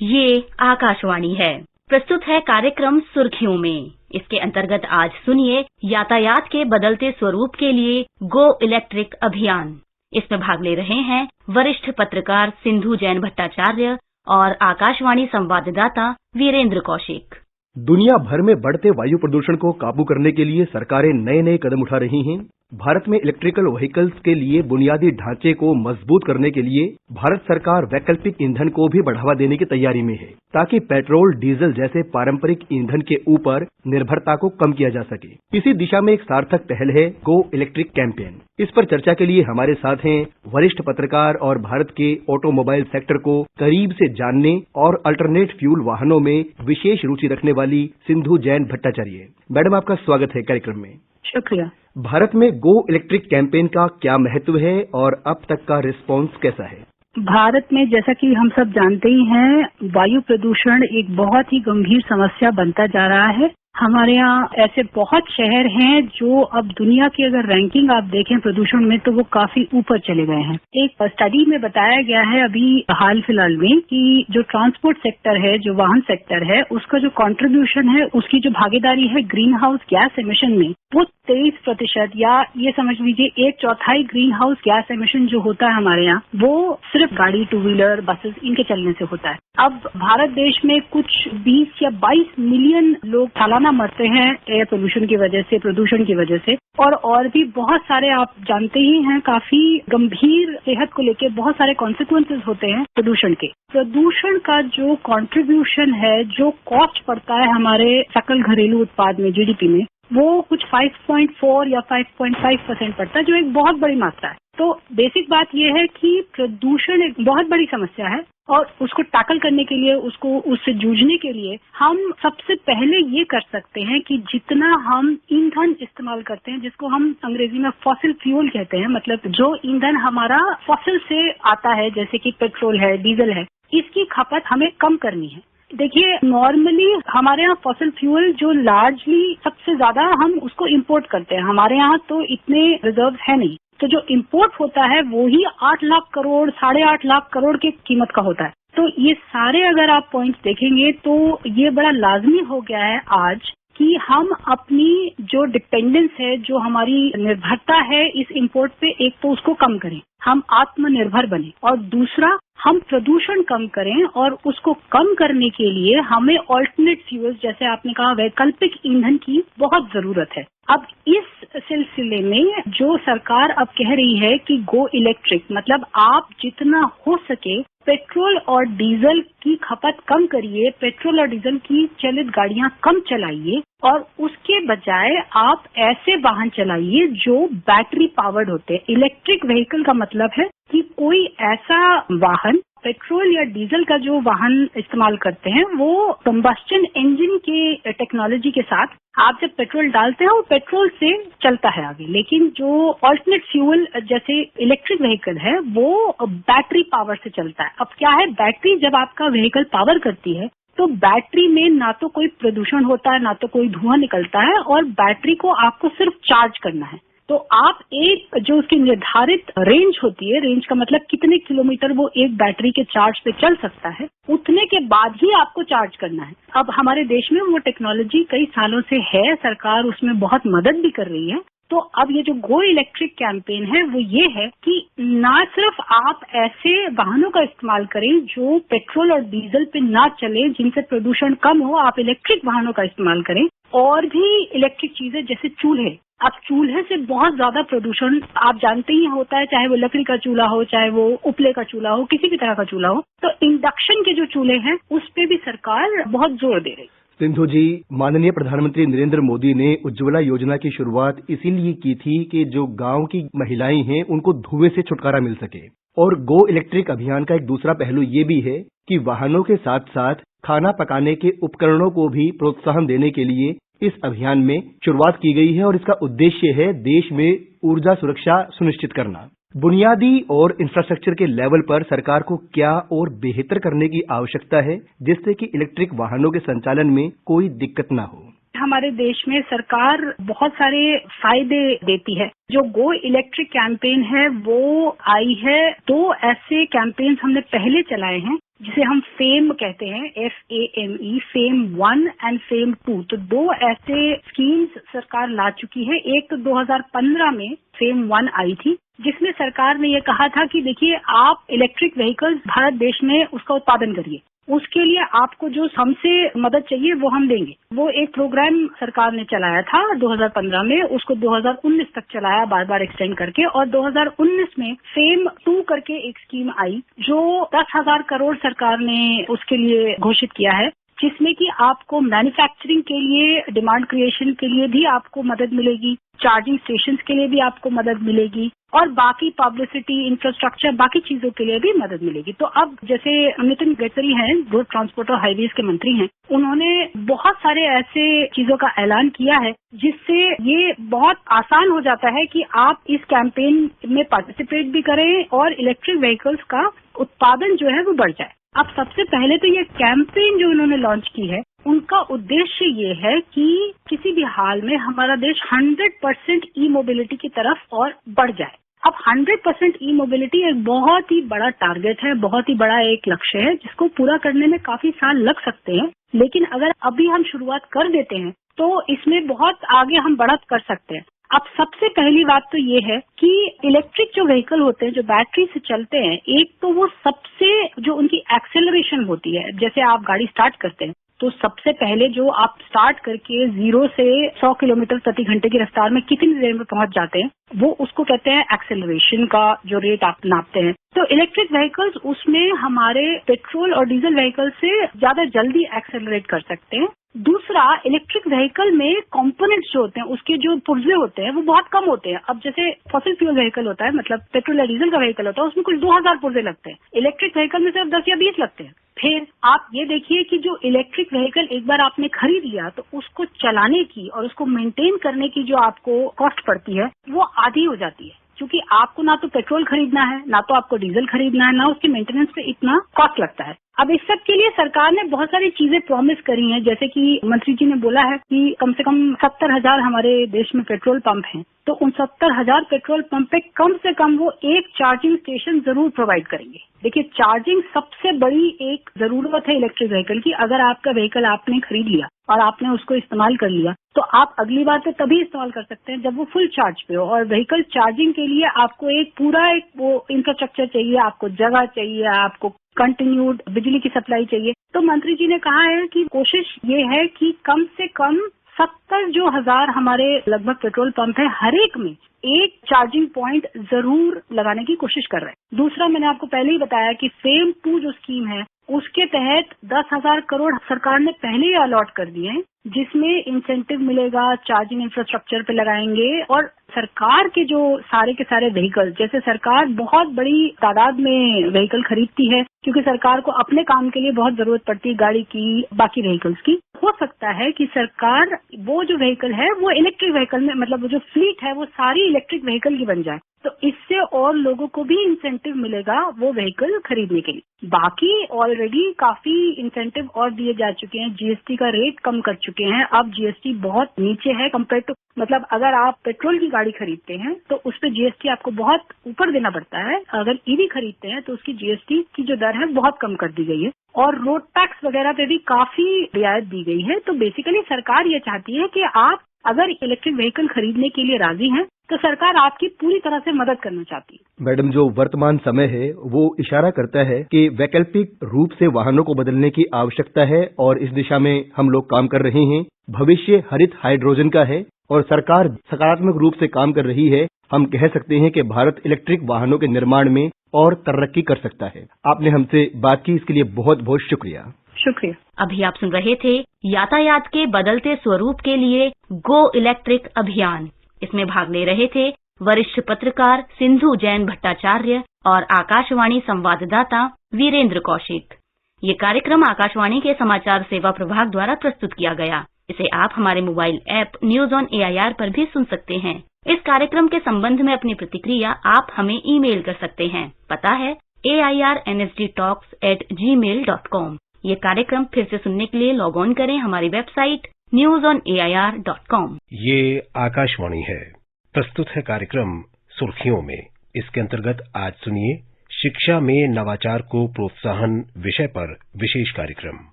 ये आकाशवाणी है। प्रस्तुत है कार्यक्रम सुर्खियों में। इसके अंतर्गत आज सुनिए यातायात के बदलते स्वरूप के लिए गो इलेक्ट्रिक अभियान। इसमें भाग ले रहे हैं वरिष्ठ पत्रकार सिंधु जैन भट्टाचार्य और आकाशवाणी संवाददाता वीरेंद्र कौशिक। दुनिया भर में बढ़ते वायु प्रदूषण को काबू करने के लिए सरकारें नए कदम उठा रही हैं। भारत में इलेक्ट्रिकल व्हीकल्स के लिए बुनियादी ढांचे को मजबूत करने के लिए भारत सरकार वैकल्पिक ईंधन को भी बढ़ावा देने की तैयारी में है, ताकि पेट्रोल, डीजल जैसे पारंपरिक ईंधन के ऊपर निर्भरता को कम किया जा सके। इसी दिशा में एक सार्थक पहल है गो इलेक्ट्रिक कैंपेन। इस पर चर्चा के लिए हमारे साथ हैं वरिष्ठ पत्रकार और भारत के ऑटोमोबाइल सेक्टर को करीब से जानने और अल्टरनेट फ्यूल वाहनों में विशेष रुचि रखने वाली सिंधु जैन भट्टाचार्य। मैडम, आपका स्वागत है कार्यक्रम में। शुक्रिया। भारत में गो इलेक्ट्रिक कैंपेन का क्या महत्व है और अब तक का रिस्पॉन्स कैसा है? भारत में जैसा कि हम सब जानते ही हैं, वायु प्रदूषण एक बहुत ही गंभीर समस्या बनता जा रहा है। हमारे यहाँ ऐसे बहुत शहर हैं जो अब दुनिया की अगर रैंकिंग आप देखें प्रदूषण में तो वो काफी ऊपर चले गए हैं। एक स्टडी में बताया गया है अभी हाल फिलहाल में कि जो ट्रांसपोर्ट सेक्टर है, जो वाहन सेक्टर है, उसका जो कंट्रीब्यूशन है, उसकी जो भागीदारी है ग्रीन हाउस गैस एमिशन में, वो 23% या ये समझ लीजिए 1/4 ग्रीन हाउस गैस एमिशन जो होता है हमारे यहाँ, वो सिर्फ गाड़ी, टू व्हीलर, बसेस इनके चलने से होता है। अब भारत देश में कुछ 20 या 22 मिलियन लोग सालाना मरते हैं एयर पोल्यूशन की वजह से, प्रदूषण की वजह से, और भी बहुत सारे आप जानते ही हैं काफी गंभीर सेहत को लेकर बहुत सारे कॉन्सिक्वेंसेस होते हैं प्रदूषण के। प्रदूषण का जो कंट्रीब्यूशन है, जो कॉस्ट पड़ता है हमारे सकल घरेलू उत्पाद में, जीडीपी में, वो कुछ 5.4 या 5.5% पड़ता है, जो एक बहुत बड़ी मात्रा है। तो बेसिक बात यह है कि प्रदूषण एक बहुत बड़ी समस्या है और उसको टैकल करने के लिए, उससे जूझने के लिए हम सबसे पहले ये कर सकते हैं कि जितना हम ईंधन इस्तेमाल करते हैं, जिसको हम अंग्रेजी में फॉसिल फ्यूल कहते हैं, मतलब जो ईंधन हमारा फॉसिल से आता है, जैसे कि पेट्रोल है, डीजल है, इसकी खपत हमें कम करनी है। देखिए, नॉर्मली हमारे यहाँ फॉसिल फ्यूल जो लार्जली सबसे ज्यादा हम उसको इंपोर्ट करते हैं। हमारे यहाँ तो इतने रिजर्व है नहीं, तो जो इंपोर्ट होता है वो ही 8 लाख करोड़, 8.5 लाख करोड़ की कीमत का होता है। तो ये सारे अगर आप पॉइंट्स देखेंगे तो ये बड़ा लाजमी हो गया है आज कि हम अपनी जो डिपेंडेंस है, जो हमारी निर्भरता है इस इंपोर्ट पे, एक तो उसको कम करें, हम आत्मनिर्भर बने, और दूसरा हम प्रदूषण कम करें। और उसको कम करने के लिए हमें ऑल्टरनेट फ्यूल्स, जैसे आपने कहा, वैकल्पिक ईंधन की बहुत जरूरत है। अब इस सिलसिले में जो सरकार अब कह रही है कि गो इलेक्ट्रिक, मतलब आप जितना हो सके पेट्रोल और डीजल की खपत कम करिए, पेट्रोल और डीजल की चलित गाड़ियां कम चलाइए, और उसके बजाय आप ऐसे वाहन चलाइए जो बैटरी पावर्ड होते हैं। इलेक्ट्रिक व्हीकल का मतलब है कि कोई ऐसा वाहन, पेट्रोल या डीजल का जो वाहन इस्तेमाल करते हैं, वो कंबस्टन इंजन के टेक्नोलॉजी के साथ आप जब पेट्रोल डालते हैं वो पेट्रोल से चलता है आगे, लेकिन जो ऑल्टरनेट फ्यूल जैसे इलेक्ट्रिक व्हीकल है वो बैटरी पावर से चलता है। अब क्या है, बैटरी जब आपका व्हीकल पावर करती है तो बैटरी में ना तो कोई प्रदूषण होता है, ना तो कोई धुआं निकलता है, और बैटरी को आपको सिर्फ चार्ज करना है। तो आप एक जो उसकी निर्धारित रेंज होती है, रेंज का मतलब कितने किलोमीटर वो एक बैटरी के चार्ज पे चल सकता है, उतने के बाद ही आपको चार्ज करना है। अब हमारे देश में वो टेक्नोलॉजी कई सालों से है, सरकार उसमें बहुत मदद भी कर रही है। तो अब ये जो गो इलेक्ट्रिक कैंपेन है वो ये है कि ना सिर्फ आप ऐसे वाहनों का इस्तेमाल करें जो पेट्रोल और डीजल पे ना चले, जिनसे प्रदूषण कम हो, आप इलेक्ट्रिक वाहनों का इस्तेमाल करें, और भी इलेक्ट्रिक चीजें जैसे चूल्हे। अब चूल्हे से बहुत ज्यादा प्रदूषण आप जानते ही होता है, चाहे वो लकड़ी का चूल्हा हो, चाहे वो उपले का चूल्हा हो, किसी भी तरह का चूल्हा हो। तो इंडक्शन के जो चूल्हे हैं उस पे भी सरकार बहुत जोर दे रही। सिंधु जी, माननीय प्रधानमंत्री नरेंद्र मोदी ने उज्ज्वला योजना की शुरुआत इसीलिए की थी कि जो गांव की महिलाएं हैं उनको धुएं से छुटकारा मिल सके। और गो इलेक्ट्रिक अभियान का एक दूसरा पहलू ये भी है कि वाहनों के साथ साथ खाना पकाने के उपकरणों को भी प्रोत्साहन देने के लिए इस अभियान में शुरुआत की गई है, और इसका उद्देश्य है देश में ऊर्जा सुरक्षा सुनिश्चित करना। बुनियादी और इंफ्रास्ट्रक्चर के लेवल पर सरकार को क्या और बेहतर करने की आवश्यकता है, जिससे कि इलेक्ट्रिक वाहनों के संचालन में कोई दिक्कत ना हो? हमारे देश में सरकार बहुत सारे फायदे देती है। जो गो इलेक्ट्रिक कैंपेन है वो आई है, 2 ऐसे कैंपेन्स हमने पहले चलाए हैं। जिसे हम फेम कहते हैं, FAME, फेम 1 एंड फेम 2। तो 2 ऐसे स्कीम्स सरकार ला चुकी है। एक तो 2015 में फेम 1 आई थी, जिसमें सरकार ने ये कहा था कि देखिए, आप इलेक्ट्रिक व्हीकल्स भारत देश में उसका उत्पादन करिए, उसके लिए आपको जो हमसे मदद चाहिए वो हम देंगे। वो एक प्रोग्राम सरकार ने चलाया था 2015 में, उसको 2019 तक चलाया, बार बार एक्सटेंड करके। और 2019 में फेम 2 करके एक स्कीम आई, जो 10,000 करोड़ सरकार ने उसके लिए घोषित किया है, जिसमें कि आपको मैन्युफैक्चरिंग के लिए, डिमांड क्रिएशन के लिए भी आपको मदद मिलेगी, चार्जिंग स्टेशंस के लिए भी आपको मदद मिलेगी, और बाकी पब्लिसिटी, इंफ्रास्ट्रक्चर, बाकी चीजों के लिए भी मदद मिलेगी। तो अब जैसे नितिन गडकरी हैं, रोड ट्रांसपोर्ट और हाईवेज के मंत्री हैं, उन्होंने बहुत सारे ऐसे चीजों का ऐलान किया है, जिससे ये बहुत आसान हो जाता है कि आप इस कैंपेन में पार्टिसिपेट भी करें और इलेक्ट्रिक व्हीकल्स का उत्पादन जो है वो बढ़ जाए। अब सबसे पहले तो ये कैंपेन जो उन्होंने लॉन्च की है, उनका उद्देश्य ये है कि किसी भी हाल में हमारा देश 100% ई मोबिलिटी की तरफ और बढ़ जाए। अब 100% ई मोबिलिटी एक बहुत ही बड़ा टारगेट है, बहुत ही बड़ा एक लक्ष्य है, जिसको पूरा करने में काफी साल लग सकते हैं। लेकिन अगर अभी हम शुरुआत कर देते हैं तो इसमें बहुत आगे हम बढ़त कर सकते हैं। अब सबसे पहली बात तो ये है कि इलेक्ट्रिक जो व्हीकल होते हैं, जो बैटरी से चलते हैं, एक तो वो सबसे जो उनकी एक्सेलरेशन होती है, जैसे आप गाड़ी स्टार्ट करते हैं तो सबसे पहले जो आप स्टार्ट करके 0 से 100 किलोमीटर प्रति घंटे की रफ्तार में कितनी देर में पहुंच जाते हैं, वो उसको कहते हैं एक्सेलरेशन का जो रेट आप नापते हैं। तो इलेक्ट्रिक व्हीकल्स उसमें हमारे पेट्रोल और डीजल व्हीकल से ज्यादा जल्दी एक्सेलरेट कर सकते हैं। दूसरा, इलेक्ट्रिक व्हीकल में कंपोनेंट्स जो होते हैं, उसके जो पुर्जे होते हैं वो बहुत कम होते हैं। अब जैसे फॉसिल फ्यूल व्हीकल होता है, मतलब पेट्रोल या डीजल का व्हीकल होता है, उसमें कुछ 2000 पुर्जे लगते हैं। इलेक्ट्रिक व्हीकल में सिर्फ 10 या 20 लगते हैं। फिर आप ये देखिए कि जो इलेक्ट्रिक व्हीकल एक बार आपने खरीद लिया तो उसको चलाने की और उसको मेंटेन करने की जो आपको कॉस्ट पड़ती है वो आधी हो जाती है, क्योंकि आपको ना तो पेट्रोल खरीदना है, ना तो आपको डीजल खरीदना है, ना उसके मेंटेनेंस पे इतना कॉस्ट लगता है। अब इस सब के लिए सरकार ने बहुत सारी चीजें प्रॉमिस करी हैं, जैसे कि मंत्री जी ने बोला है कि कम से कम 70,000 हमारे देश में पेट्रोल पंप हैं, तो उन 70,000 पेट्रोल पंप पे कम से कम वो एक चार्जिंग स्टेशन जरूर प्रोवाइड करेंगे। देखिए, चार्जिंग सबसे बड़ी एक जरूरत है इलेक्ट्रिक व्हीकल की। अगर आपका व्हीकल आपने खरीद लिया और आपने उसको इस्तेमाल कर लिया, तो आप अगली बार पे तभी इस्तेमाल कर सकते हैं जब वो फुल चार्ज पे हो। और व्हीकल चार्जिंग के लिए आपको एक पूरा एक वो इंफ्रास्ट्रक्चर चाहिए, आपको जगह चाहिए, आपको कंटिन्यूड बिजली की सप्लाई चाहिए। तो मंत्री जी ने कहा है कि कोशिश ये है कि कम से कम 70,000 हमारे लगभग पेट्रोल पंप है, हर एक में एक चार्जिंग पॉइंट जरूर लगाने की कोशिश कर रहे हैं। दूसरा, मैंने आपको पहले ही बताया कि फेम 2 जो स्कीम है, उसके तहत 10,000 करोड़ सरकार ने पहले ही अलॉट कर दिए हैं, जिसमें इंसेंटिव मिलेगा, चार्जिंग इंफ्रास्ट्रक्चर पे लगाएंगे। और सरकार के जो सारे के सारे व्हीकल, जैसे सरकार बहुत बड़ी तादाद में व्हीकल खरीदती है, क्योंकि सरकार को अपने काम के लिए बहुत जरूरत पड़ती है गाड़ी की, बाकी व्हीकल्स की। हो सकता है कि सरकार वो जो व्हीकल है वो इलेक्ट्रिक व्हीकल में, मतलब वो जो फ्लीट है वो सारी इलेक्ट्रिक व्हीकल की बन जाए, तो इससे और लोगों को भी इंसेंटिव मिलेगा वो व्हीकल खरीदने के लिए। बाकी ऑलरेडी काफी इंसेंटिव और दिए जा चुके हैं, जीएसटी का रेट कम कर चुके हैं। अब जीएसटी बहुत नीचे है कंपेयर टू, मतलब अगर आप पेट्रोल की गाड़ी खरीदते हैं तो उस पर जीएसटी आपको बहुत ऊपर देना पड़ता है, अगर ईवी खरीदते हैं तो उसकी जीएसटी की जो दर है बहुत कम कर दी गई है, और रोड टैक्स वगैरह पे भी काफी रियायत दी गई है। तो बेसिकली सरकार ये चाहती है कि आप अगर इलेक्ट्रिक व्हीकल खरीदने के लिए राजी हैं तो सरकार आपकी पूरी तरह से मदद करना चाहती है। मैडम, जो वर्तमान समय है वो इशारा करता है कि वैकल्पिक रूप से वाहनों को बदलने की आवश्यकता है और इस दिशा में हम लोग काम कर रहे हैं। भविष्य हरित हाइड्रोजन का है और सरकार सकारात्मक रूप से काम कर रही है। हम कह सकते हैं कि भारत इलेक्ट्रिक वाहनों के निर्माण में और तरक्की कर सकता है। आपने हमसे बात की, इसके लिए बहुत बहुत शुक्रिया। शुक्रिया। अभी आप सुन रहे थे यातायात के बदलते स्वरूप के लिए गो इलेक्ट्रिक अभियान। इसमें भाग ले रहे थे वरिष्ठ पत्रकार सिंधु जैन भट्टाचार्य और आकाशवाणी संवाददाता वीरेंद्र कौशिक। ये कार्यक्रम आकाशवाणी के समाचार सेवा प्रभाग द्वारा प्रस्तुत किया गया। इसे आप हमारे mobile app news on AIR पर भी सुन सकते हैं। इस कार्यक्रम के संबंध में अपनी प्रतिक्रिया आप हमें ईमेल कर सकते हैं। पता है airnsdtalks@gmail.com। ये कार्यक्रम फिर से सुनने के लिए लॉग ऑन करें हमारी वेबसाइट newsonair.com। ये आकाशवाणी है। प्रस्तुत है कार्यक्रम सुर्खियों में। इसके अंतर्गत आज सुनिए शिक्षा में नवाचार को प्रोत्साहन विषय पर विशेष कार्यक्रम।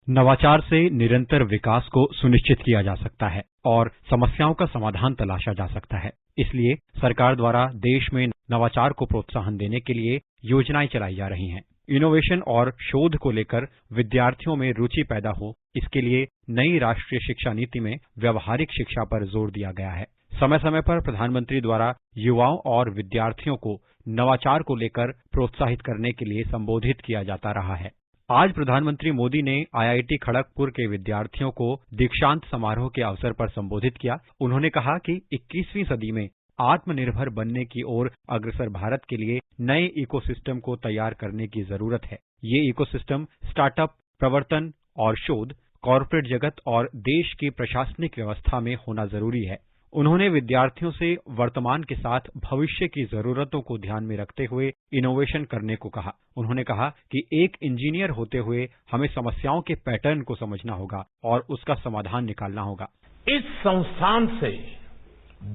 नवाचार से निरंतर विकास को सुनिश्चित किया जा सकता है और समस्याओं का समाधान तलाशा जा सकता है। इसलिए सरकार द्वारा देश में नवाचार को प्रोत्साहन देने के लिए योजनाएं चलाई जा रही हैं। इनोवेशन और शोध को लेकर विद्यार्थियों में रुचि पैदा हो, इसके लिए नई राष्ट्रीय शिक्षा नीति में व्यावहारिक शिक्षा पर जोर दिया गया है। समय समय पर प्रधानमंत्री द्वारा युवाओं और विद्यार्थियों को नवाचार को लेकर प्रोत्साहित करने के लिए संबोधित किया जाता रहा है। आज प्रधानमंत्री मोदी ने IIT खड़गपुर के विद्यार्थियों को दीक्षांत समारोह के अवसर पर संबोधित किया। उन्होंने कहा कि 21वीं सदी में आत्मनिर्भर बनने की ओर अग्रसर भारत के लिए नए इकोसिस्टम को तैयार करने की जरूरत है। ये इकोसिस्टम स्टार्टअप, प्रवर्तन और शोध, कॉर्पोरेट जगत और देश की प्रशासनिक व्यवस्था में होना जरूरी है। उन्होंने विद्यार्थियों से वर्तमान के साथ भविष्य की जरूरतों को ध्यान में रखते हुए इनोवेशन करने को कहा। उन्होंने कहा कि एक इंजीनियर होते हुए हमें समस्याओं के पैटर्न को समझना होगा और उसका समाधान निकालना होगा। इस संस्थान से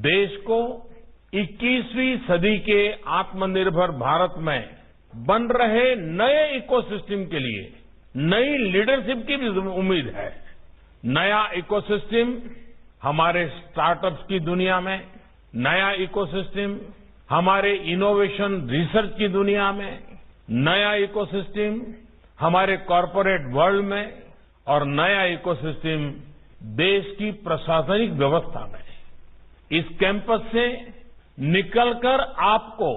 देश को 21वीं सदी के आत्मनिर्भर भारत में बन रहे नए इकोसिस्टम के लिए नई लीडरशिप की भी उम्मीद है। नया इकोसिस्टम हमारे स्टार्टअप्स की दुनिया में, नया इकोसिस्टम हमारे इनोवेशन रिसर्च की दुनिया में, नया इकोसिस्टम हमारे कॉर्पोरेट वर्ल्ड में और नया इकोसिस्टम देश की प्रशासनिक व्यवस्था में। इस कैंपस से निकलकर आपको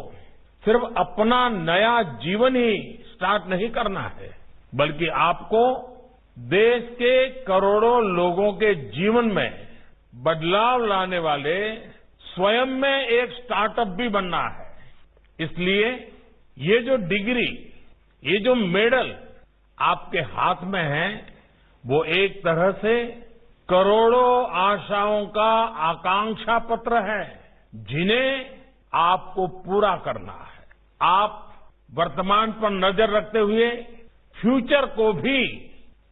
सिर्फ अपना नया जीवन ही स्टार्ट नहीं करना है, बल्कि आपको देश के करोड़ों लोगों के जीवन में बदलाव लाने वाले स्वयं में एक स्टार्टअप भी बनना है। इसलिए ये जो डिग्री, ये जो मेडल आपके हाथ में है, वो एक तरह से करोड़ों आशाओं का आकांक्षा पत्र है जिन्हें आपको पूरा करना है। आप वर्तमान पर नजर रखते हुए फ्यूचर को भी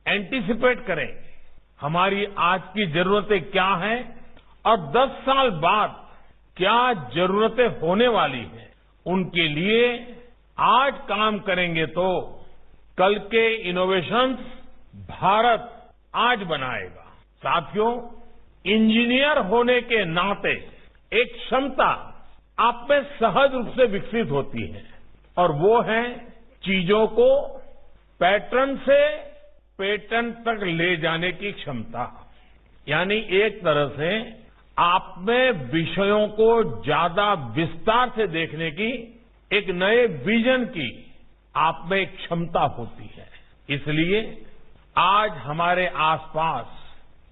एंटीसिपेट करें। हमारी आज की जरूरतें क्या हैं और 10 साल बाद क्या जरूरतें होने वाली हैं, उनके लिए आज काम करेंगे तो कल के इनोवेशंस भारत आज बनाएगा। साथियों, इंजीनियर होने के नाते एक क्षमता आप में सहज रूप से विकसित होती है और वो है चीजों को पैटर्न से पेटेंट तक ले जाने की क्षमता। यानी एक तरह से आप में विषयों को ज्यादा विस्तार से देखने की, एक नए विजन की आप में एक क्षमता होती है। इसलिए आज हमारे आसपास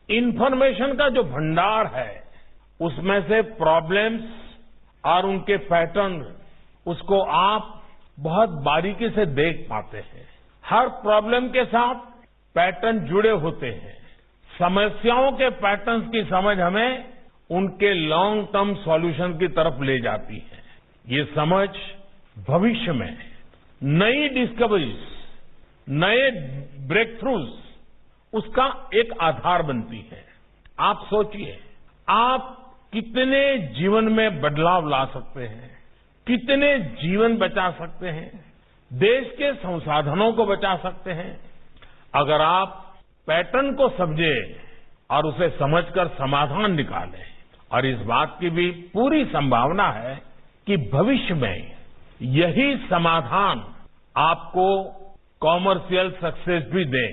इंफॉर्मेशन का जो भंडार है, उसमें से प्रॉब्लम्स और उनके पैटर्न, उसको आप बहुत बारीकी से देख पाते हैं। हर प्रॉब्लम के साथ पैटर्न जुड़े होते हैं। समस्याओं के पैटर्न्स की समझ हमें उनके लॉन्ग टर्म सॉल्यूशन की तरफ ले जाती है। ये समझ भविष्य में नई डिस्कवरीज, नए ब्रेक थ्रूज, उसका एक आधार बनती है। आप सोचिए, आप कितने जीवन में बदलाव ला सकते हैं, कितने जीवन बचा सकते हैं, देश के संसाधनों को बचा सकते हैं, अगर आप पैटर्न को समझे और उसे समझकर समाधान निकालें। और इस बात की भी पूरी संभावना है कि भविष्य में यही समाधान आपको कॉमर्शियल सक्सेस भी दे।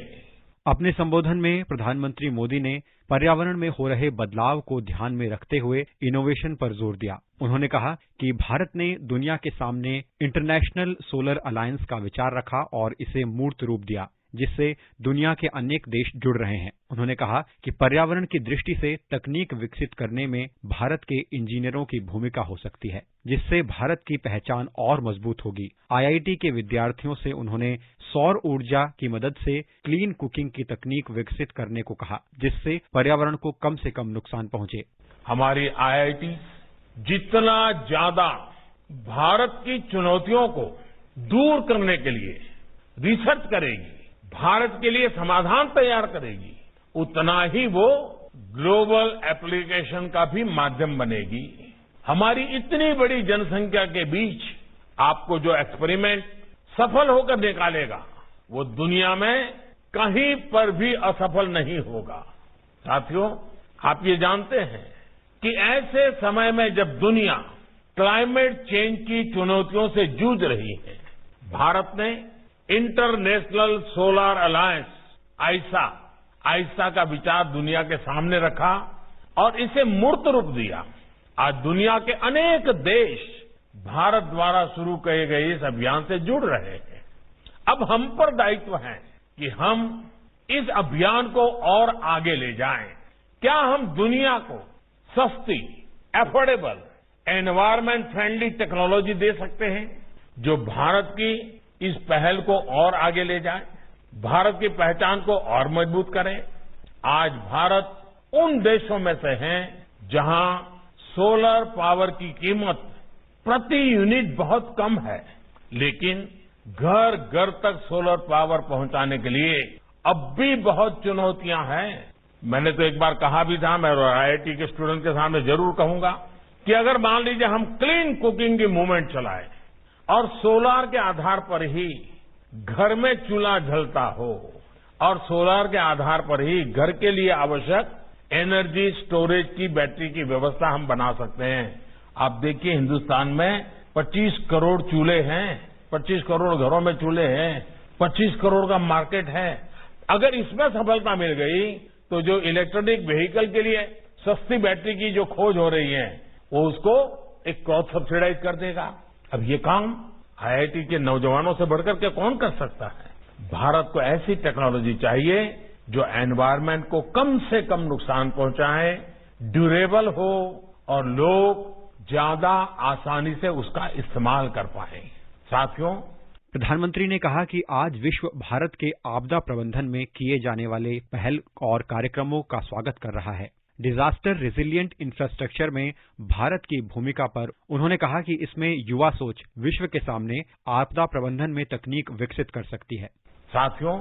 अपने संबोधन में प्रधानमंत्री मोदी ने पर्यावरण में हो रहे बदलाव को ध्यान में रखते हुए इनोवेशन पर जोर दिया। उन्होंने कहा कि भारत ने दुनिया के सामने इंटरनेशनल सोलर अलायंस का विचार रखा और इसे मूर्त रूप दिया, जिससे दुनिया के अनेक देश जुड़ रहे हैं। उन्होंने कहा कि पर्यावरण की दृष्टि से तकनीक विकसित करने में भारत के इंजीनियरों की भूमिका हो सकती है, जिससे भारत की पहचान और मजबूत होगी। IIT के विद्यार्थियों से उन्होंने सौर ऊर्जा की मदद से क्लीन कुकिंग की तकनीक विकसित करने को कहा, जिससे पर्यावरण को कम से कम नुकसान पहुंचे। हमारी IIT जितना ज्यादा भारत की चुनौतियों को दूर करने के लिए रिसर्च करेगी, भारत के लिए समाधान तैयार करेगी, उतना ही वो ग्लोबल एप्लीकेशन का भी माध्यम बनेगी। हमारी इतनी बड़ी जनसंख्या के बीच आपको जो एक्सपेरिमेंट सफल होकर निकालेगा वो दुनिया में कहीं पर भी असफल नहीं होगा। साथियों, आप ये जानते हैं कि ऐसे समय में जब दुनिया क्लाइमेट चेंज की चुनौतियों से जूझ रही है, भारत ने इंटरनेशनल सोलर अलायंस आईसा का विचार दुनिया के सामने रखा और इसे मूर्त रूप दिया। आज दुनिया के अनेक देश भारत द्वारा शुरू किए गए इस अभियान से जुड़ रहे हैं। अब हम पर दायित्व है कि हम इस अभियान को और आगे ले जाएं। क्या हम दुनिया को सस्ती, एफोर्डेबल, एनवायरमेंट फ्रेंडली टेक्नोलॉजी दे सकते हैं जो भारत की इस पहल को और आगे ले जाए, भारत की पहचान को और मजबूत करे। आज भारत उन देशों में से है जहां सोलर पावर की कीमत प्रति यूनिट बहुत कम है, लेकिन घर घर तक सोलर पावर पहुंचाने के लिए अब भी बहुत चुनौतियां हैं। मैंने तो एक बार कहा भी था, मैं आईआईटी के स्टूडेंट के सामने जरूर कहूंगा कि अगर मान लीजिए हम क्लीन कुकिंग की मूवमेंट चलाएं और सोलार के आधार पर ही घर में चूल्हा जलता हो और सोलार के आधार पर ही घर के लिए आवश्यक एनर्जी स्टोरेज की बैटरी की व्यवस्था हम बना सकते हैं। आप देखिए, हिंदुस्तान में 25 करोड़ चूल्हे हैं, 25 करोड़ घरों में चूल्हे हैं, 25 करोड़ का मार्केट है। अगर इसमें सफलता मिल गई तो जो इलेक्ट्रॉनिक व्हीकल के लिए सस्ती बैटरी की जो खोज हो रही है वो उसको एक क्रॉस सब्सिडाइज कर देगा। अब ये काम आईआईटी के नौजवानों से बढ़कर के कौन कर सकता है? भारत को ऐसी टेक्नोलॉजी चाहिए जो एनवायरमेंट को कम से कम नुकसान पहुंचाए, ड्यूरेबल हो और लोग ज्यादा आसानी से उसका इस्तेमाल कर पाए। साथियों, प्रधानमंत्री ने कहा कि आज विश्व भारत के आपदा प्रबंधन में किए जाने वाले पहल और कार्यक्रमों का स्वागत कर रहा है। डिजास्टर रेजिलिएंट इंफ्रास्ट्रक्चर में भारत की भूमिका पर उन्होंने कहा कि इसमें युवा सोच विश्व के सामने आपदा प्रबंधन में तकनीक विकसित कर सकती है। साथियों,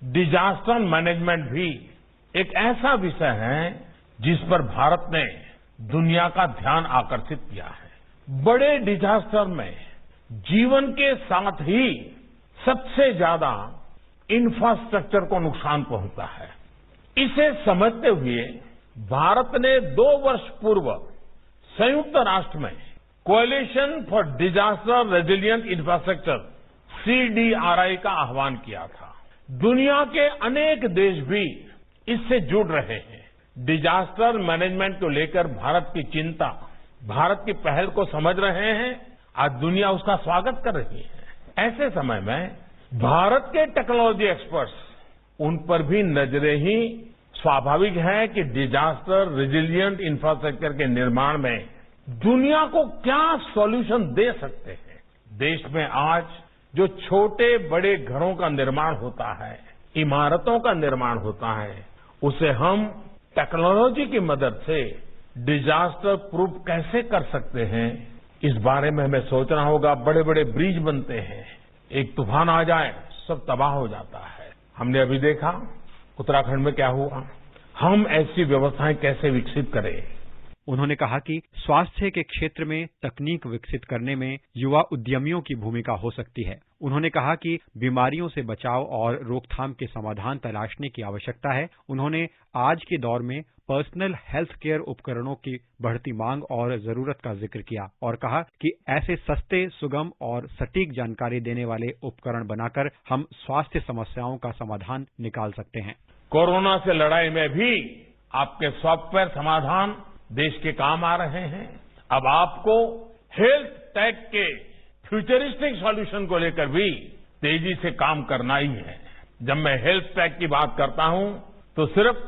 डिजास्टर मैनेजमेंट भी एक ऐसा विषय है जिस पर भारत ने दुनिया का ध्यान आकर्षित किया है। बड़े डिजास्टर में जीवन के साथ ही सबसे ज्यादा इंफ्रास्ट्रक्चर को नुकसान पहुंचता है। इसे समझते हुए भारत ने 2 वर्ष पूर्व संयुक्त राष्ट्र में coalition for disaster resilient infrastructure CDRI का आह्वान किया था। दुनिया के अनेक देश भी इससे जुड़ रहे हैं। डिजास्टर मैनेजमेंट को लेकर भारत की चिंता, भारत की पहल को समझ रहे हैं। आज दुनिया उसका स्वागत कर रही है। ऐसे समय में भारत के टेक्नोलॉजी एक्सपर्ट्स, उन पर भी नजरें ही स्वाभाविक है कि डिजास्टर रेजिलिएंट इंफ्रास्ट्रक्चर के निर्माण में दुनिया को क्या सॉल्यूशन दे सकते हैं। देश में आज जो छोटे बड़े घरों का निर्माण होता है, इमारतों का निर्माण होता है, उसे हम टेक्नोलॉजी की मदद से डिजास्टर प्रूफ कैसे कर सकते हैं, इस बारे में हमें सोचना होगा। बड़े बड़े ब्रिज बनते हैं, एक तूफान आ जाए सब तबाह हो जाता है। हमने अभी देखा उत्तराखंड में क्या हुआ। हम ऐसी व्यवस्थाएं कैसे विकसित करें? उन्होंने कहा कि स्वास्थ्य के क्षेत्र में तकनीक विकसित करने में युवा उद्यमियों की भूमिका हो सकती है। उन्होंने कहा कि बीमारियों से बचाव और रोकथाम के समाधान तलाशने की आवश्यकता है। उन्होंने आज के दौर में पर्सनल हेल्थ केयर उपकरणों की बढ़ती मांग और जरूरत का जिक्र किया और कहा कि ऐसे सस्ते, सुगम और सटीक जानकारी देने वाले उपकरण बनाकर हम स्वास्थ्य समस्याओं का समाधान निकाल सकते हैं। कोरोना से लड़ाई में भी आपके सॉफ्टवेयर समाधान देश के काम आ रहे हैं। अब आपको हेल्थ टेक के फ्यूचरिस्टिक सॉल्यूशन को लेकर भी तेजी से काम करना ही है। जब मैं हेल्थ टेक की बात करता हूं तो सिर्फ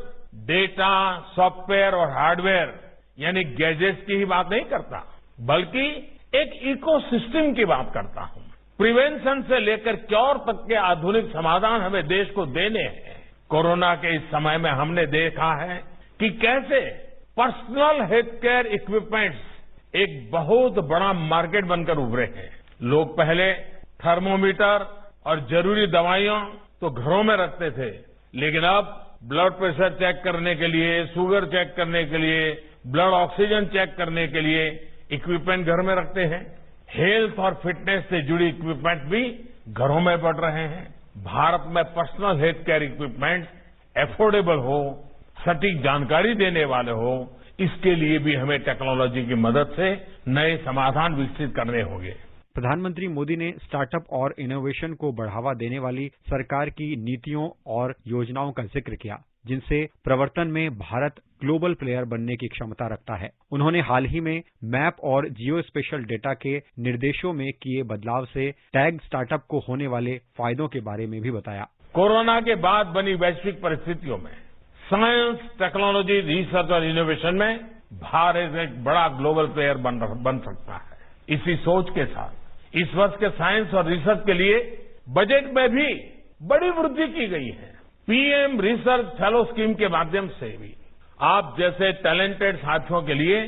डेटा, सॉफ्टवेयर और हार्डवेयर यानी गैजेट्स की ही बात नहीं करता, बल्कि एक इकोसिस्टम की बात करता हूं। प्रिवेंशन से लेकर क्योर तक के आधुनिक समाधान हमें देश को देने हैं। कोरोना के इस समय में हमने देखा है कि कैसे पर्सनल हेल्थ केयर इक्विपमेंट्स एक बहुत बड़ा मार्केट बनकर उभरे हैं। लोग पहले थर्मोमीटर और जरूरी दवाइयां तो घरों में रखते थे, लेकिन अब ब्लड प्रेशर चेक करने के लिए, शुगर चेक करने के लिए, ब्लड ऑक्सीजन चेक करने के लिए इक्विपमेंट घर में रखते हैं। हेल्थ और फिटनेस से जुड़ी इक्विपमेंट भी घरों में बढ़ रहे हैं। भारत में personal health care equipment affordable हो, सटीक जानकारी देने वाले हो, इसके लिए भी हमें टेक्नोलॉजी की मदद से नए समाधान विकसित करने होंगे। प्रधानमंत्री मोदी ने स्टार्टअप और इनोवेशन को बढ़ावा देने वाली सरकार की नीतियों और योजनाओं का जिक्र किया, जिनसे प्रवर्तन में भारत ग्लोबल प्लेयर बनने की क्षमता रखता है। उन्होंने हाल ही में मैप और जियो स्पेशल डेटा के निर्देशों में किए बदलाव से टैग स्टार्टअप को होने वाले फायदों के बारे में भी बताया। कोरोना के बाद बनी वैश्विक परिस्थितियों में साइंस, टेक्नोलॉजी, रिसर्च और इनोवेशन में भारत एक बड़ा ग्लोबल प्लेयर बन सकता है। इसी सोच के साथ इस वर्ष के साइंस और रिसर्च के लिए बजट में भी बड़ी वृद्धि की गई है। पीएम रिसर्च फेलो स्कीम के माध्यम से भी आप जैसे टैलेंटेड साथियों के लिए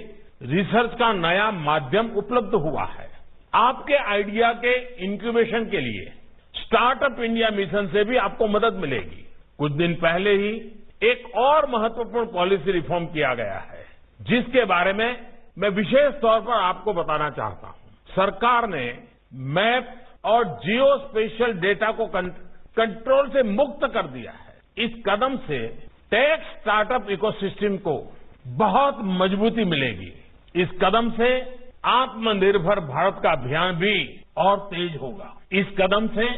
रिसर्च का नया माध्यम उपलब्ध हुआ है। आपके आइडिया के इंक्यूबेशन के लिए स्टार्टअप इंडिया मिशन से भी आपको मदद मिलेगी। कुछ दिन पहले ही एक और महत्वपूर्ण पॉलिसी रिफॉर्म किया गया है, जिसके बारे में मैं विशेष तौर पर आपको बताना चाहता हूं। सरकार ने मैप और जियो स्पेशल डेटा को कंट्रोल से मुक्त कर दिया है। इस कदम से टेक स्टार्टअप इकोसिस्टम को बहुत मजबूती मिलेगी। इस कदम से आत्मनिर्भर भारत का अभियान भी और तेज होगा। इस कदम से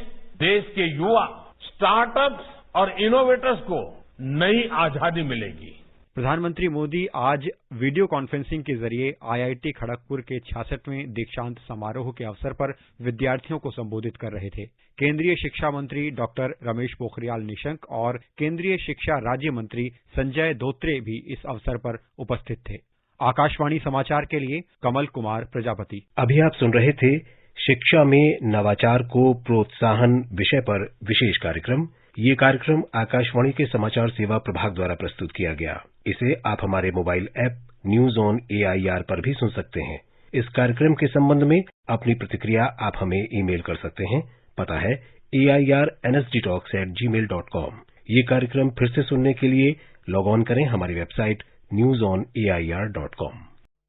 देश के युवा, स्टार्टअप्स और इनोवेटर्स को नई आजादी मिलेगी। प्रधानमंत्री मोदी आज वीडियो कॉन्फ्रेंसिंग के जरिए आईआईटी खड़गपुर के 66वें दीक्षांत समारोह के अवसर पर विद्यार्थियों को संबोधित कर रहे थे। केंद्रीय शिक्षा मंत्री डॉक्टर रमेश पोखरियाल निशंक और केंद्रीय शिक्षा राज्य मंत्री संजय धोत्रे भी इस अवसर पर उपस्थित थे। आकाशवाणी समाचार के लिए कमल कुमार प्रजापति। अभी आप सुन रहे थे शिक्षा में नवाचार को प्रोत्साहन विषय पर विशेष कार्यक्रम। ये कार्यक्रम आकाशवाणी के समाचार सेवा प्रभाग द्वारा प्रस्तुत किया गया। इसे आप हमारे mobile app news on AIR पर भी सुन सकते हैं। इस कार्यक्रम के संबंध में अपनी प्रतिक्रिया आप हमें ईमेल कर सकते हैं। पता है AIRNSDtalks@gmail.com। ये कार्यक्रम फिर से सुनने के लिए लॉग ऑन करें हमारी वेबसाइट newsonair.com।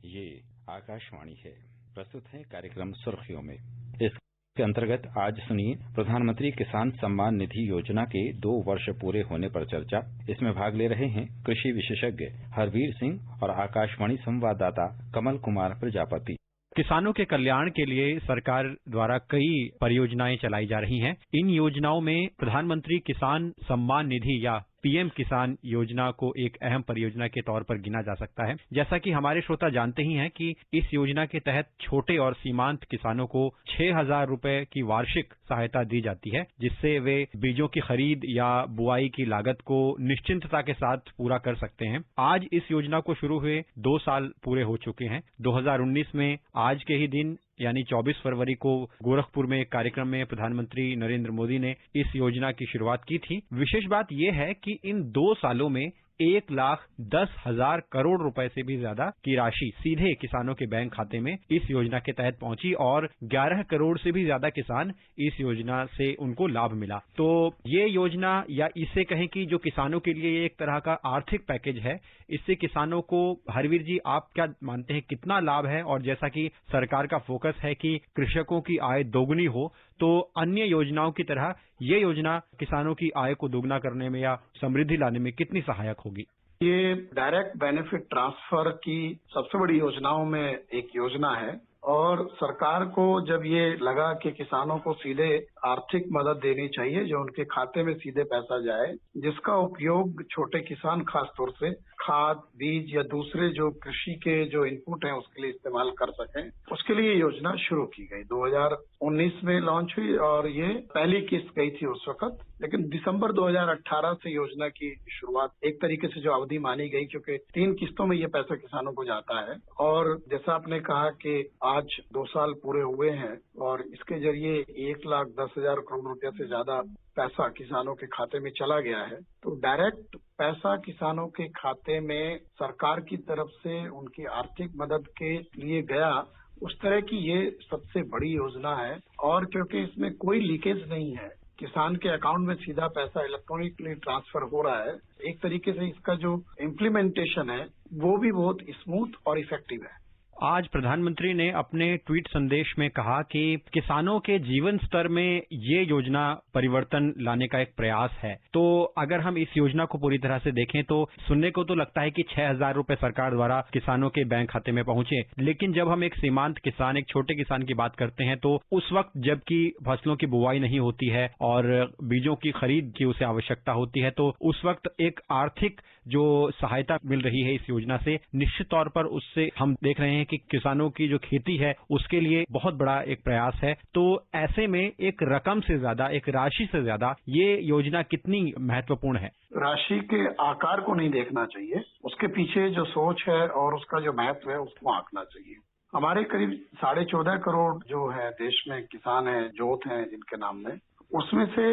ये आकाशवाणी है। प्रस्तुत है कार्यक्रम सुर्खियों में। इसके अंतर्गत आज सुनिए प्रधानमंत्री किसान सम्मान निधि योजना के 2 वर्ष पूरे होने पर चर्चा। इसमें भाग ले रहे हैं कृषि विशेषज्ञ हरवीर सिंह और आकाशवाणी संवाददाता कमल कुमार प्रजापति। किसानों के कल्याण के लिए सरकार द्वारा कई परियोजनाएं चलाई जा रही हैं। इन योजनाओं में प्रधानमंत्री किसान सम्मान निधि या पीएम किसान योजना को एक अहम परियोजना के तौर पर गिना जा सकता है। जैसा कि हमारे श्रोता जानते ही हैं कि इस योजना के तहत छोटे और सीमांत किसानों को 6,000 रुपए की वार्षिक सहायता दी जाती है, जिससे वे बीजों की खरीद या बुआई की लागत को निश्चिंतता के साथ पूरा कर सकते हैं। आज इस योजना को शुरू हुए 2 साल पूरे हो चुके हैं। 2019 में आज के ही दिन यानी 24 फरवरी को गोरखपुर में एक कार्यक्रम में प्रधानमंत्री नरेंद्र मोदी ने इस योजना की शुरुआत की थी। विशेष बात यह है कि इन 2 सालों में 1,10,000 करोड़ रुपए से भी ज्यादा की राशि सीधे किसानों के बैंक खाते में इस योजना के तहत पहुंची और 11 करोड़ से भी ज्यादा किसान इस योजना से उनको लाभ मिला। तो ये योजना या इसे कहें कि जो किसानों के लिए एक तरह का आर्थिक पैकेज है, इससे किसानों को, हरवीर जी आप क्या मानते हैं कितना लाभ है? और जैसा कि सरकार का फोकस है कि कृषकों की आय दोगुनी हो, तो अन्य योजनाओं की तरह ये योजना किसानों की आय को दोगुना करने में या समृद्धि लाने में कितनी सहायक होगी? ये डायरेक्ट बेनिफिट ट्रांसफर की सबसे बड़ी योजनाओं में एक योजना है और सरकार को जब ये लगा कि किसानों को सीधे आर्थिक मदद देनी चाहिए, जो उनके खाते में सीधे पैसा जाए, जिसका उपयोग छोटे किसान खास तौर से खाद, बीज या दूसरे जो कृषि के जो इनपुट हैं उसके लिए इस्तेमाल कर सकें, उसके लिए योजना शुरू की गई। 2019 में लॉन्च हुई और ये पहली किस्त गई थी उस वक्त, लेकिन दिसंबर 2018 से योजना की शुरुआत एक तरीके से जो अवधि मानी गई, क्योंकि 3 किस्तों में ये पैसा किसानों को जाता है। और जैसा आपने कहा कि आज 2 साल पूरे हुए हैं और इसके जरिए 1,10,000 करोड़ रुपया से ज्यादा पैसा किसानों के खाते में चला गया है। तो डायरेक्ट पैसा किसानों के खाते में सरकार की तरफ से उनकी आर्थिक मदद के लिए गया, उस तरह की ये सबसे बड़ी योजना है। और क्योंकि इसमें कोई लीकेज नहीं है, किसान के अकाउंट में सीधा पैसा इलेक्ट्रॉनिकली ट्रांसफर हो रहा है, एक तरीके से इसका जो इम्प्लीमेंटेशन है वो भी बहुत स्मूथ और इफेक्टिव है। आज प्रधानमंत्री ने अपने ट्वीट संदेश में कहा कि किसानों के जीवन स्तर में ये योजना परिवर्तन लाने का एक प्रयास है। तो अगर हम इस योजना को पूरी तरह से देखें तो सुनने को तो लगता है कि 6,000 रुपए सरकार द्वारा किसानों के बैंक खाते में पहुंचे, लेकिन जब हम एक सीमांत किसान, एक छोटे किसान की बात करते हैं तो उस वक्त जबकि फसलों की बुवाई नहीं होती है और बीजों की खरीद की उसे आवश्यकता होती है, तो उस वक्त एक आर्थिक जो सहायता मिल रही है इस योजना से, निश्चित तौर पर उससे हम देख रहे हैं कि किसानों की जो खेती है उसके लिए बहुत बड़ा एक प्रयास है। तो ऐसे में एक रकम से ज्यादा, एक राशि से ज्यादा ये योजना कितनी महत्वपूर्ण है? राशि के आकार को नहीं देखना चाहिए, उसके पीछे जो सोच है और उसका जो महत्व है उसको आंकना चाहिए। हमारे करीब 14.5 करोड़ जो है देश में किसान है, जोत है जिनके नाम में, उसमें से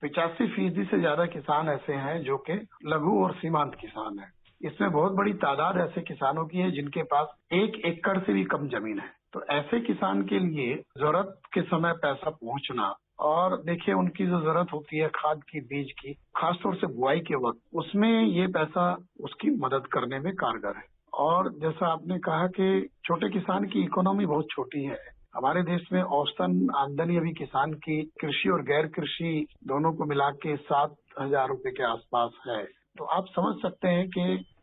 85% से ज्यादा किसान ऐसे हैं जो कि लघु और सीमांत किसान हैं। इसमें बहुत बड़ी तादाद ऐसे किसानों की है जिनके पास 1 एकड़ से भी कम जमीन है। तो ऐसे किसान के लिए जरूरत के समय पैसा पहुंचना, और देखिए उनकी जो जरूरत होती है खाद की, बीज की, खासतौर से बुआई के वक्त, उसमें ये पैसा उसकी मदद करने में कारगर है। और जैसा आपने कहा कि छोटे किसान की इकोनॉमी बहुत छोटी है। हमारे देश में औसतन आमदनी अभी किसान की कृषि और गैर कृषि दोनों को मिला के 7,000 रुपए के आसपास है। तो आप समझ सकते हैं कि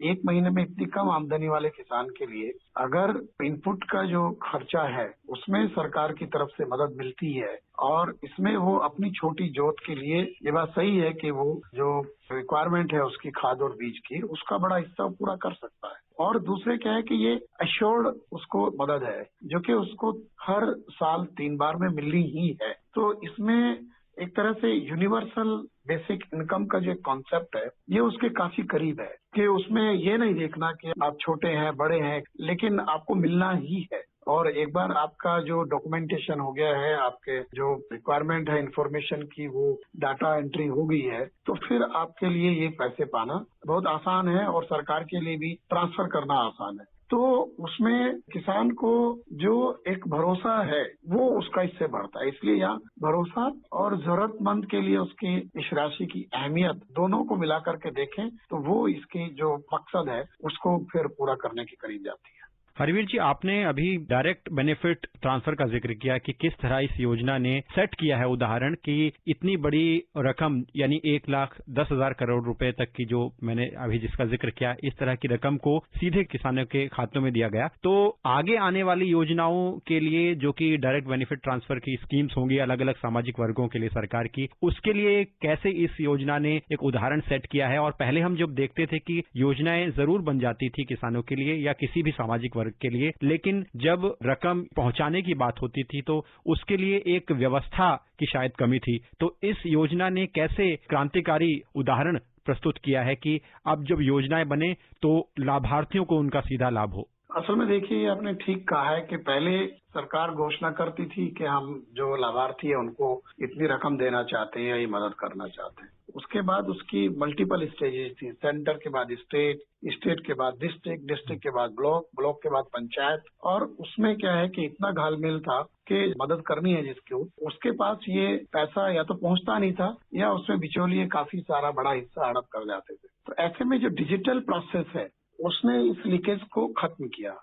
एक महीने में इतनी कम आमदनी वाले किसान के लिए अगर इनपुट का जो खर्चा है उसमें सरकार की तरफ से मदद मिलती है और इसमें वो अपनी छोटी जोत के लिए, ये बात सही है कि वो जो रिक्वायरमेंट है उसकी खाद और बीज की, उसका बड़ा हिस्सा पूरा कर सकता है। और दूसरे क्या है कि ये एश्योर्ड उसको मदद है जो कि उसको हर साल 3 बार में मिलनी ही है। तो इसमें एक तरह से यूनिवर्सल बेसिक इनकम का जो कॉन्सेप्ट है ये उसके काफी करीब है कि उसमें ये नहीं देखना कि आप छोटे हैं, बड़े हैं, लेकिन आपको मिलना ही है। और एक बार आपका जो डॉक्यूमेंटेशन हो गया है, आपके जो रिक्वायरमेंट है इंफॉर्मेशन की, वो डाटा एंट्री हो गई है, तो फिर आपके लिए ये पैसे पाना बहुत आसान है और सरकार के लिए भी ट्रांसफर करना आसान है। तो उसमें किसान को जो एक भरोसा है वो उसका इससे बढ़ता है। इसलिए यहाँ भरोसा और जरूरतमंद के लिए उसकी इस राशि की अहमियत दोनों को मिला करके देखें तो वो इसकी जो मकसद है उसको फिर पूरा करने के करीब जाती है। हरवीर जी, आपने अभी डायरेक्ट बेनिफिट ट्रांसफर का जिक्र किया कि किस तरह इस योजना ने सेट किया है उदाहरण कि इतनी बड़ी रकम यानी 1,10,000 करोड़ रुपए तक की, जो मैंने अभी जिसका जिक्र किया, इस तरह की रकम को सीधे किसानों के खातों में दिया गया। तो आगे आने वाली योजनाओं के लिए जो कि डायरेक्ट बेनिफिट ट्रांसफर की स्कीम्स होंगी अलग अलग सामाजिक वर्गों के लिए सरकार की, उसके लिए कैसे इस योजना ने एक उदाहरण सेट किया है? और पहले हम जब देखते थे कि योजनाएं जरूर बन जाती थी किसानों के लिए या किसी भी सामाजिक के लिए, लेकिन जब रकम पहुंचाने की बात होती थी तो उसके लिए एक व्यवस्था की शायद कमी थी। तो इस योजना ने कैसे क्रांतिकारी उदाहरण प्रस्तुत किया है कि अब जब योजनाएं बने तो लाभार्थियों को उनका सीधा लाभ हो? असल में देखिए, आपने ठीक कहा है कि पहले सरकार घोषणा करती थी कि हम जो लाभार्थी है उनको इतनी रकम देना चाहते हैं या ये मदद करना चाहते हैं। उसके बाद उसकी मल्टीपल स्टेजेस थी, सेंटर के बाद स्टेट, स्टेट के बाद डिस्ट्रिक्ट, डिस्ट्रिक्ट के बाद ब्लॉक, ब्लॉक के बाद पंचायत। और उसमें क्या है कि इतना घालमेल था कि मदद करनी है जिसको, उसके पास ये पैसा या तो पहुंचता नहीं था या उसमें बिचौलिए काफी सारा बड़ा हिस्सा हड़प कर जाते थे। तो ऐसे में जो डिजिटल प्रोसेस है उसने इस लीकेज को खत्म किया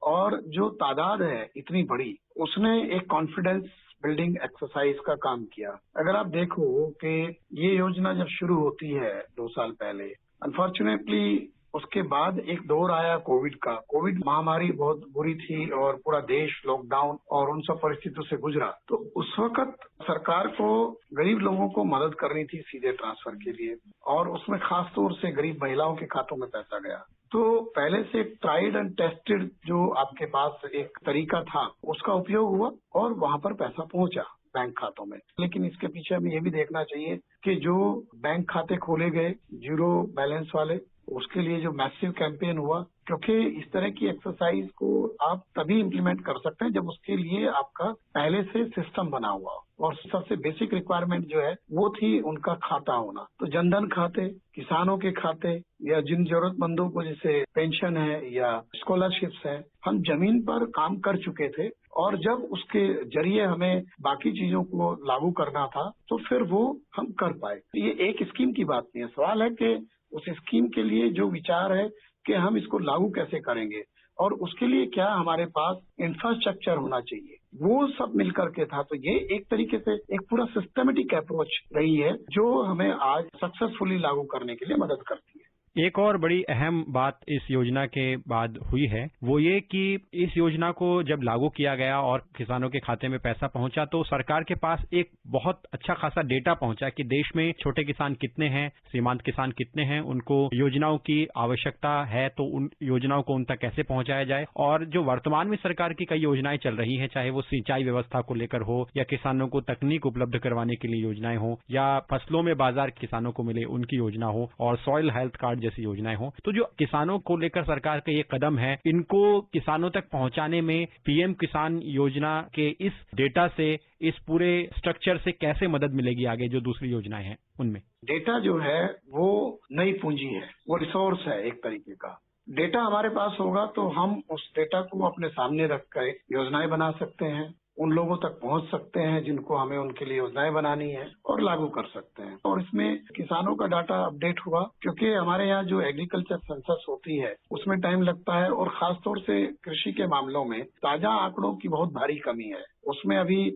और जो तादाद है इतनी बड़ी, उसने एक कॉन्फिडेंस बिल्डिंग एक्सरसाइज का काम किया। अगर आप देखो कि ये योजना जब शुरू होती है 2 साल पहले, अनफॉर्चुनेटली उसके बाद एक दौर आया कोविड का। कोविड महामारी बहुत बुरी थी और पूरा देश लॉकडाउन और उन सब परिस्थितियों से गुजरा। तो उस वक्त सरकार को गरीब लोगों को मदद करनी थी सीधे ट्रांसफर के लिए, और उसमें खास तौर से गरीब महिलाओं के खातों में पैसा गया। तो पहले से ट्राइड एंड टेस्टेड जो आपके पास एक तरीका था उसका उपयोग हुआ और वहां पर पैसा पहुंचा बैंक खातों में। लेकिन इसके पीछे हमें ये भी देखना चाहिए कि जो बैंक खाते खोले गए जीरो बैलेंस वाले, उसके लिए जो मैसिव कैंपेन हुआ, क्योंकि इस तरह की एक्सरसाइज को आप तभी इम्प्लीमेंट कर सकते हैं जब उसके लिए आपका पहले से सिस्टम बना हुआ। और सबसे बेसिक रिक्वायरमेंट जो है वो थी उनका खाता होना। तो जनधन खाते, किसानों के खाते या जिन जरूरतमंदों को जैसे पेंशन है या स्कॉलरशिप्स है, हम जमीन पर काम कर चुके थे और जब उसके जरिए हमें बाकी चीजों को लागू करना था तो फिर वो हम कर पाए। ये एक स्कीम की बात नहीं है, सवाल है कि उस स्कीम के लिए जो विचार है कि हम इसको लागू कैसे करेंगे और उसके लिए क्या हमारे पास इंफ्रास्ट्रक्चर होना चाहिए, वो सब मिलकर के था। तो ये एक तरीके से एक पूरा सिस्टमेटिक अप्रोच रही है जो हमें आज सक्सेसफुली लागू करने के लिए मदद करती है। एक और बड़ी अहम बात इस योजना के बाद हुई है, वो ये कि इस योजना को जब लागू किया गया और किसानों के खाते में पैसा पहुंचा तो सरकार के पास एक बहुत अच्छा खासा डेटा पहुंचा कि देश में छोटे किसान कितने हैं, सीमांत किसान कितने हैं, उनको योजनाओं की आवश्यकता है तो उन योजनाओं को उन तक कैसे पहुंचाया जाए। और जो वर्तमान में सरकार की कई योजनाएं चल रही हैं, चाहे वो सिंचाई व्यवस्था को लेकर हो या किसानों को तकनीक उपलब्ध करवाने के लिए योजनाएं हो या फसलों में बाजार किसानों को मिले उनकी योजना हो और सॉइल हेल्थ कार्ड जैसी योजनाएं हो, तो जो किसानों को लेकर सरकार का ये कदम है, इनको किसानों तक पहुंचाने में पीएम किसान योजना के इस डेटा से, इस पूरे स्ट्रक्चर से कैसे मदद मिलेगी आगे जो दूसरी योजनाएं हैं उनमें? डेटा जो है वो नई पूंजी है, वो रिसोर्स है एक तरीके का। डेटा हमारे पास होगा तो हम उस डेटा को अपने सामने रख कर योजनाएं बना सकते हैं, उन लोगों तक पहुंच सकते हैं जिनको हमें उनके लिए योजनाएं बनानी है और लागू कर सकते हैं। और इसमें किसानों का डाटा अपडेट हुआ, क्योंकि हमारे यहाँ जो एग्रीकल्चर सेंसस होती है उसमें टाइम लगता है और खासतौर से कृषि के मामलों में ताजा आंकड़ों की बहुत भारी कमी है। उसमें अभी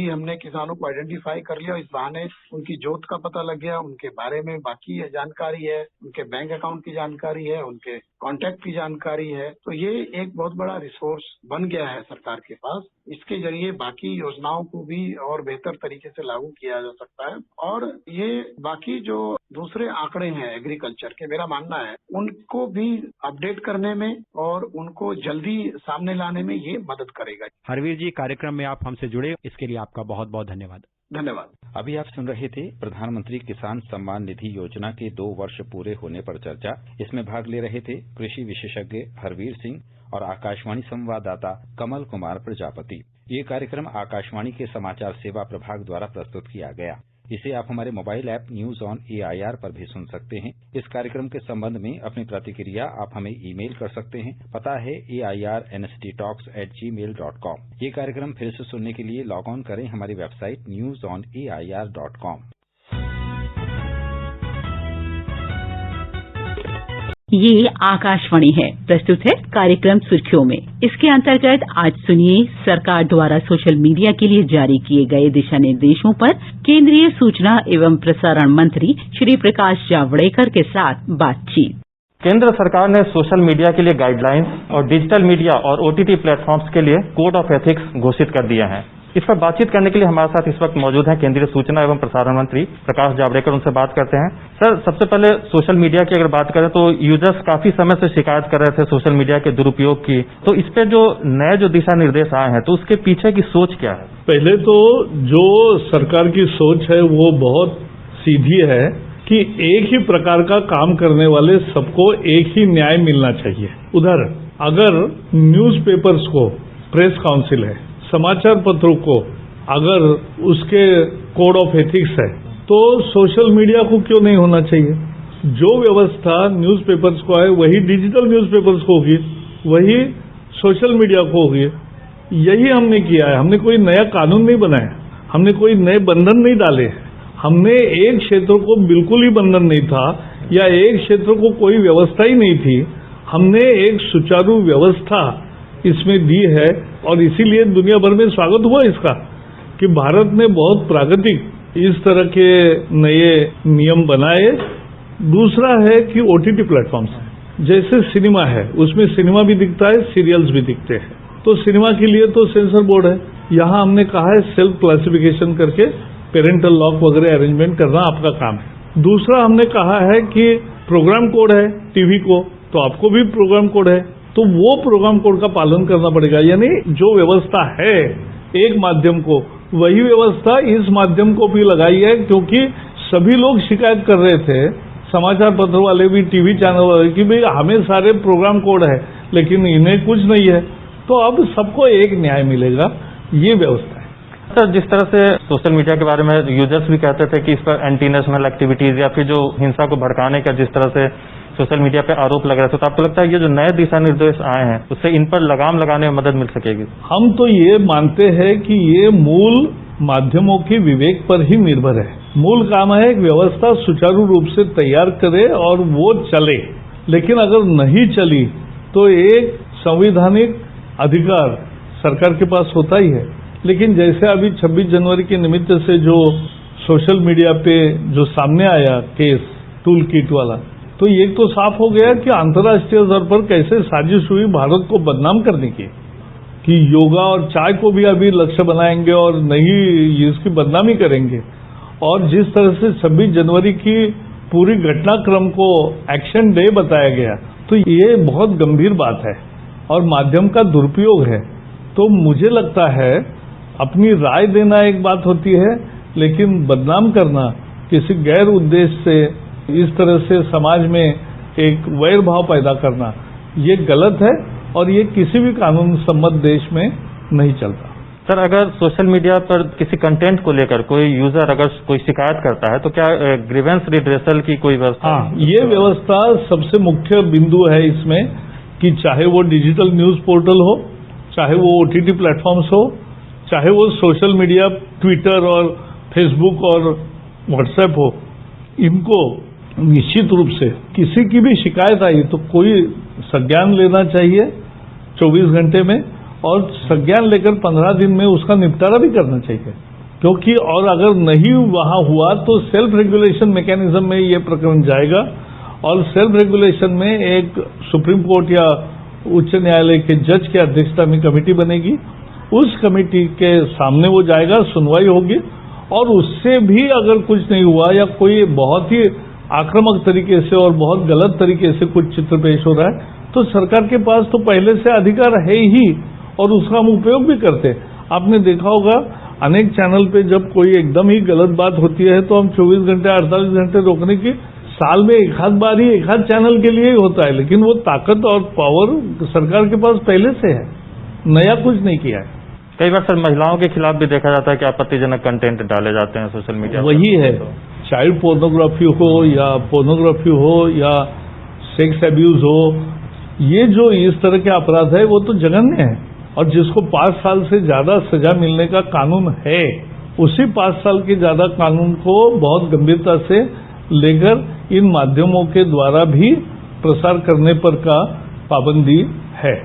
हमने किसानों को आइडेंटिफाई कर लिया, इस बहाने उनकी जोत का पता लग गया, उनके बारे में बाकी जानकारी है, उनके बैंक अकाउंट की जानकारी है, उनके कॉन्टैक्ट की जानकारी है। तो ये एक बहुत बड़ा रिसोर्स बन गया है सरकार के पास। इसके जरिए बाकी योजनाओं को भी और बेहतर तरीके से लागू किया जा सकता है। और ये बाकी जो दूसरे आंकड़े हैं एग्रीकल्चर के, मेरा मानना है उनको भी अपडेट करने में और उनको जल्दी सामने लाने में ये मदद करेगा। हरवीर जी, कार्यक्रम में आप हमसे जुड़े, इसके लिए आपका बहुत बहुत धन्यवाद। धन्यवाद। अभी आप सुन रहे थे प्रधानमंत्री किसान सम्मान निधि योजना के 2 वर्ष पूरे होने पर चर्चा। इसमें भाग ले रहे थे कृषि विशेषज्ञ हरवीर सिंह और आकाशवाणी संवाददाता कमल कुमार प्रजापति। ये कार्यक्रम आकाशवाणी के समाचार सेवा प्रभाग द्वारा प्रस्तुत किया गया। इसे आप हमारे mobile app news on AIR पर भी सुन सकते हैं। इस कार्यक्रम के संबंध में अपनी प्रतिक्रिया आप हमें ईमेल कर सकते हैं। पता है AIRNSTtalks@gmail.com। ये कार्यक्रम फिर से सुनने के लिए लॉग ऑन करें हमारी वेबसाइट newsonair.com। ये आकाशवाणी है, प्रस्तुत है कार्यक्रम सुर्खियों में। इसके अंतर्गत आज सुनिए सरकार द्वारा सोशल मीडिया के लिए जारी किए गए दिशा निर्देशों पर केंद्रीय सूचना एवं प्रसारण मंत्री श्री प्रकाश जावड़ेकर के साथ बातचीत। केंद्र सरकार ने सोशल मीडिया के लिए गाइडलाइंस और डिजिटल मीडिया और OTT प्लेटफॉर्म्स के लिए कोड ऑफ एथिक्स घोषित कर दिया है। इस पर बातचीत करने के लिए हमारे साथ इस वक्त मौजूद हैं केंद्रीय सूचना एवं प्रसारण मंत्री प्रकाश जावड़ेकर। उनसे बात करते हैं। सर, सबसे पहले सोशल मीडिया की अगर बात करें तो यूजर्स काफी समय से शिकायत कर रहे थे सोशल मीडिया के दुरुपयोग की, तो इस पे जो नए दिशा निर्देश आए हैं तो उसके पीछे की सोच क्या है? पहले तो जो सरकार की सोच है वो बहुत सीधी है कि एक ही प्रकार का काम करने वाले सबको एक ही न्याय मिलना चाहिए। उधर अगर न्यूज़पेपर्स को प्रेस काउंसिल है, समाचार पत्रों को अगर उसके कोड ऑफ एथिक्स है तो सोशल मीडिया को क्यों नहीं होना चाहिए? जो व्यवस्था न्यूज़पेपर्स को है वही डिजिटल न्यूज़पेपर्स को होगी, वही सोशल मीडिया को होगी। यही हमने किया है। हमने कोई नया कानून नहीं बनाया, हमने कोई नए बंधन नहीं डाले। हमने एक क्षेत्र को बिल्कुल ही बंधन नहीं था या एक क्षेत्र को कोई व्यवस्था ही नहीं थी। हमने एक सुचारू व्यवस्था इसमें दी है और इसीलिए दुनिया भर में स्वागत हुआ इसका कि भारत ने बहुत प्रागतिक इस तरह के नए नियम बनाए। दूसरा है कि OTT प्लेटफॉर्म्स है, जैसे सिनेमा है, उसमें सिनेमा भी दिखता है, सीरियल्स भी दिखते हैं। तो सिनेमा के लिए तो सेंसर बोर्ड है, यहाँ हमने कहा है सेल्फ क्लासिफिकेशन करके पेरेंटल लॉक वगैरह अरेंजमेंट करना आपका काम है। दूसरा हमने कहा है कि प्रोग्राम कोड है टीवी को, तो आपको भी प्रोग्राम कोड है, तो वो प्रोग्राम कोड का पालन करना पड़ेगा। यानी जो व्यवस्था है एक माध्यम को, वही व्यवस्था इस माध्यम को भी लगाई है, क्योंकि सभी लोग शिकायत कर रहे थे, समाचार पत्र वाले भी, टीवी चैनल वाले, कि भाई हमें सारे प्रोग्राम कोड है लेकिन इन्हें कुछ नहीं है। तो अब सबको एक न्याय मिलेगा, ये व्यवस्था है। सर, जिस तरह से सोशल मीडिया के बारे में यूजर्स भी कहते थे कि इस पर एंटी नेशनल एक्टिविटीज या फिर जो हिंसा को भड़काने का जिस तरह से सोशल मीडिया पे आरोप लग रहे थे, तो आपको लगता है ये जो नए दिशा निर्देश आए हैं उससे इन पर लगाम लगाने में मदद मिल सकेगी? हम तो ये मानते हैं कि ये मूल माध्यमों के विवेक पर ही निर्भर है। मूल काम है एक व्यवस्था सुचारू रूप से तैयार करे और वो चले। लेकिन अगर नहीं चली तो एक संवैधानिक अधिकार सरकार के पास होता ही है, लेकिन जैसे अभी 26 जनवरी के निमित्त से जो सोशल मीडिया पे जो सामने आया केस टूल किट वाला, तो ये तो साफ हो गया कि अंतर्राष्ट्रीय स्तर पर कैसे साजिश हुई भारत को बदनाम करने की, कि योगा और चाय को भी अभी लक्ष्य बनाएंगे और नहीं इसकी बदनामी करेंगे। और जिस तरह से 26 जनवरी की पूरी घटनाक्रम को एक्शन डे बताया गया, तो ये बहुत गंभीर बात है और माध्यम का दुरुपयोग है। तो मुझे लगता है अपनी राय देना एक बात होती है, लेकिन बदनाम करना किसी गैर उद्देश्य से, इस तरह से समाज में एक वैर भाव पैदा करना, ये गलत है और ये किसी भी कानून सम्मत देश में नहीं चलता। सर, अगर सोशल मीडिया पर किसी कंटेंट को लेकर कोई यूजर अगर कोई शिकायत करता है तो क्या ग्रीवेंस रिड्रेसल की कोई व्यवस्था? हाँ, ये व्यवस्था सबसे मुख्य बिंदु है इसमें, कि चाहे वो डिजिटल न्यूज पोर्टल हो, चाहे वो OTT प्लेटफॉर्म्स हो, चाहे वो सोशल मीडिया ट्विटर और फेसबुक और व्हाट्सएप हो, इनको निश्चित रूप से किसी की भी शिकायत आई तो कोई संज्ञान लेना चाहिए 24 घंटे में, और संज्ञान लेकर 15 दिन में उसका निपटारा भी करना चाहिए। क्योंकि और अगर नहीं वहां हुआ तो सेल्फ रेगुलेशन मैकेनिज्म में ये प्रकरण जाएगा, और सेल्फ रेगुलेशन में एक सुप्रीम कोर्ट या उच्च न्यायालय के जज की अध्यक्षता में कमेटी बनेगी। उस कमेटी के सामने वो जाएगा, सुनवाई होगी, और उससे भी अगर कुछ नहीं हुआ या कोई बहुत ही आक्रामक तरीके से और बहुत गलत तरीके से कुछ चित्र पेश हो रहा है, तो सरकार के पास तो पहले से अधिकार है ही और उसका हम उपयोग भी करते हैं। आपने देखा होगा अनेक चैनल पे जब कोई एकदम ही गलत बात होती है तो हम 24 घंटे 48 घंटे रोकने की, साल में एक आध बार ही एक आध चैनल के लिए ही होता है, लेकिन वो ताकत और पावर सरकार के पास पहले से है, नया कुछ नहीं किया है। कई बार सर महिलाओं के खिलाफ भी देखा जाता है कि आपत्तिजनक कंटेंट डाले जाते हैं सोशल मीडिया। वही है, चाइल्ड पोर्नोग्राफी हो या पोर्नोग्राफी हो या सेक्स अब्यूज हो, ये जो इस तरह के अपराध है वो तो जघन्य है, और जिसको 5 साल से ज्यादा सजा मिलने का कानून है, उसी 5 साल के ज्यादा कानून को बहुत गंभीरता से लेकर इन माध्यमों के द्वारा भी प्रसार करने पर का पाबंदी है।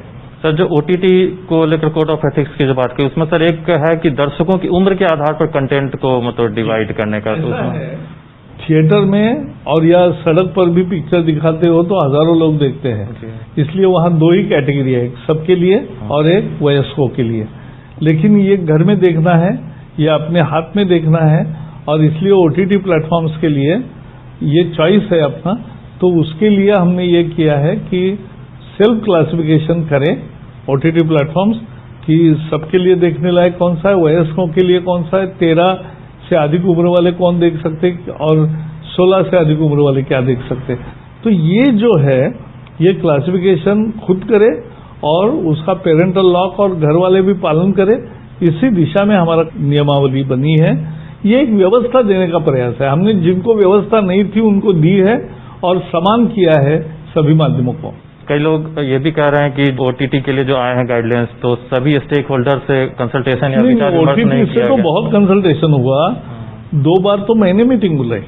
सर, जो OTT को लेकर कोड ऑफ एथिक्स की जो बात की, उसमें सर एक है कि दर्शकों की उम्र के आधार पर कंटेंट को मतलब डिवाइड करने का। थिएटर में और या सड़क पर भी पिक्चर दिखाते हो तो हजारों लोग देखते हैं, इसलिए वहाँ 2 ही कैटेगरी है, एक सबके लिए और एक वयस्कों के लिए। लेकिन ये घर में देखना है, ये अपने हाथ में देखना है, और इसलिए OTT प्लेटफॉर्म्स के लिए ये चॉइस है अपना। तो उसके लिए हमने ये किया है कि सेल्फ क्लासिफिकेशन करें OTT प्लेटफॉर्म्स कि सबके लिए देखने लायक कौन सा है, वयस्कों के लिए कौन सा है, 13 से अधिक उम्र वाले कौन देख सकते और 16 से अधिक उम्र वाले क्या देख सकते। तो ये जो है ये क्लासिफिकेशन खुद करे और उसका पेरेंटल लॉक और घर वाले भी पालन करें, इसी दिशा में हमारा नियमावली बनी है। ये एक व्यवस्था देने का प्रयास है, हमने जिनको व्यवस्था नहीं थी उनको दी है और समान किया है सभी माध्यमों को। कई लोग ये भी कह रहे हैं कि OTT के लिए जो आए हैं गाइडलाइंस, तो सभी स्टेक होल्डर से कंसल्टेशन या विचार विमर्श नहीं किया गया। तो बहुत कंसल्टेशन हुआ, 2 बार तो मैंने मीटिंग बुलाई,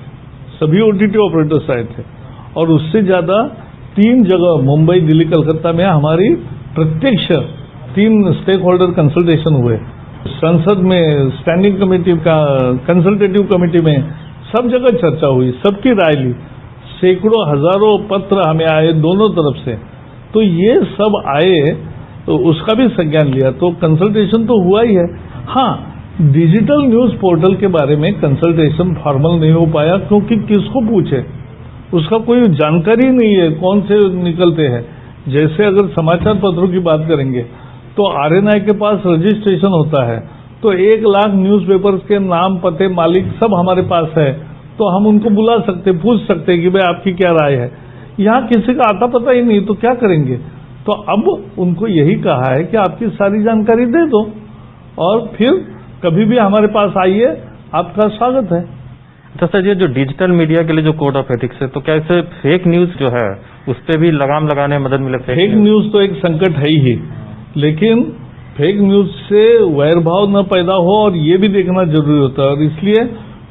सभी OTT ऑपरेटर्स आए थे, और उससे ज्यादा 3 जगह मुंबई, दिल्ली, कलकत्ता में हमारी प्रत्यक्ष 3 स्टेक होल्डर कंसल्टेशन हुए। संसद में, स्टैंडिंग कमेटी का, कंसल्टेटिव कमेटी में, सब जगह चर्चा हुई, सबकी राय ली, सैकड़ों हजारों पत्र हमें आए दोनों तरफ से। तो ये सब आए तो उसका भी संज्ञान लिया, तो कंसल्टेशन तो हुआ ही है। हाँ, डिजिटल न्यूज पोर्टल के बारे में कंसल्टेशन फॉर्मल नहीं हो पाया, क्योंकि किसको पूछे, उसका कोई जानकारी नहीं है कौन से निकलते हैं। जैसे अगर समाचार पत्रों की बात करेंगे तो RNI के पास रजिस्ट्रेशन होता है, तो 1 लाख न्यूज़पेपर्स के नाम, पते, मालिक सब हमारे पास है, तो हम उनको बुला सकते, पूछ सकते कि भाई आपकी क्या राय है। यहाँ किसी का आता पता ही नहीं, तो क्या करेंगे। तो अब उनको यही कहा है कि आपकी सारी जानकारी दे दो और फिर कभी भी हमारे पास आइए, आपका स्वागत है। तो सर, ये जो डिजिटल मीडिया के लिए जो कोड ऑफ एथिक्स है, तो क्या इससे फेक न्यूज जो है उस पर भी लगाम लगाने में मदद मिले? फेक न्यूज तो एक संकट है ही, लेकिन फेक न्यूज से वैरभाव न पैदा हो और ये भी देखना जरूरी होता है, और इसलिए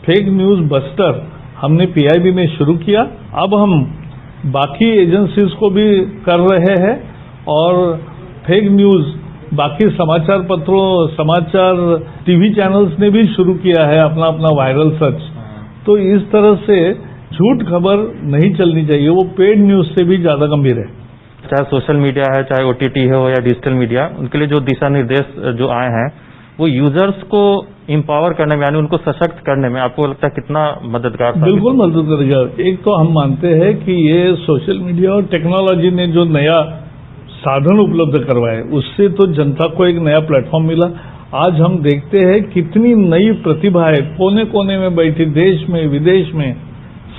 फेक न्यूज बस्टर हमने PIB में शुरू किया। अब हम बाकी एजेंसीज को भी कर रहे हैं, और फेक न्यूज बाकी समाचार पत्रों, समाचार टीवी चैनल्स ने भी शुरू किया है अपना अपना वायरल सर्च। तो इस तरह से झूठ खबर नहीं चलनी चाहिए, वो पेड न्यूज से भी ज्यादा गंभीर है। चाहे सोशल मीडिया है, चाहे OTT हो या डिजिटल मीडिया, उनके लिए जो दिशा निर्देश जो आए हैं वो यूजर्स को एम्पावर करने में, यानी उनको सशक्त करने में आपको लगता है कितना मददगार? बिल्कुल मदद करेगा। एक तो हम मानते हैं कि ये सोशल मीडिया और टेक्नोलॉजी ने जो नया साधन उपलब्ध करवाए उससे तो जनता को एक नया प्लेटफॉर्म मिला। आज हम देखते हैं कितनी नई प्रतिभाएं कोने कोने में बैठी, देश में विदेश में,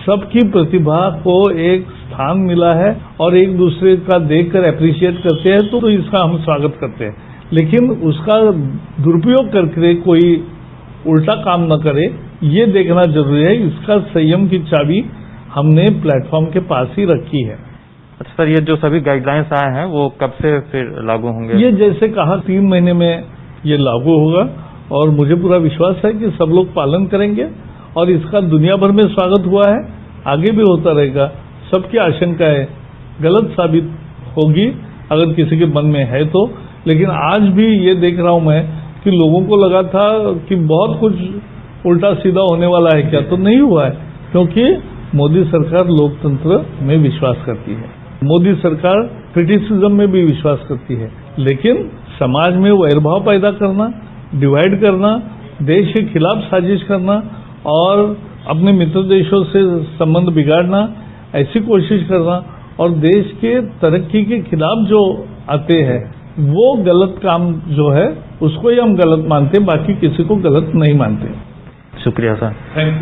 सबकी प्रतिभा को एक स्थान मिला है और एक दूसरे का देखकर एप्रिशिएट करते हैं, तो इसका हम स्वागत करते हैं। लेकिन उसका दुरुपयोग करके कोई उल्टा काम न करे, ये देखना जरूरी है। इसका संयम की चाबी हमने प्लेटफॉर्म के पास ही रखी है। अच्छा सर, ये जो सभी गाइडलाइंस आए हैं वो कब से फिर लागू होंगे? ये जैसे कहा 3 महीने में ये लागू होगा और मुझे पूरा विश्वास है कि सब लोग पालन करेंगे और इसका दुनिया भर में स्वागत हुआ है, आगे भी होता रहेगा। सबकी आशंकाएं गलत साबित होगी अगर किसी के मन में है तो, लेकिन आज भी ये देख रहा हूं मैं कि लोगों को लगा था कि बहुत कुछ उल्टा सीधा होने वाला है, क्या तो नहीं हुआ है, क्योंकि मोदी सरकार लोकतंत्र में विश्वास करती है। मोदी सरकार क्रिटिसिज्म में भी विश्वास करती है, लेकिन समाज में वैरभाव पैदा करना, डिवाइड करना, देश के खिलाफ साजिश करना और अपने मित्र देशों से संबंध बिगाड़ना, ऐसी कोशिश करना और देश के तरक्की के खिलाफ जो आते हैं वो गलत काम जो है उसको ही हम गलत मानते हैं, बाकी किसी को गलत नहीं मानते। शुक्रिया सर। Thank you.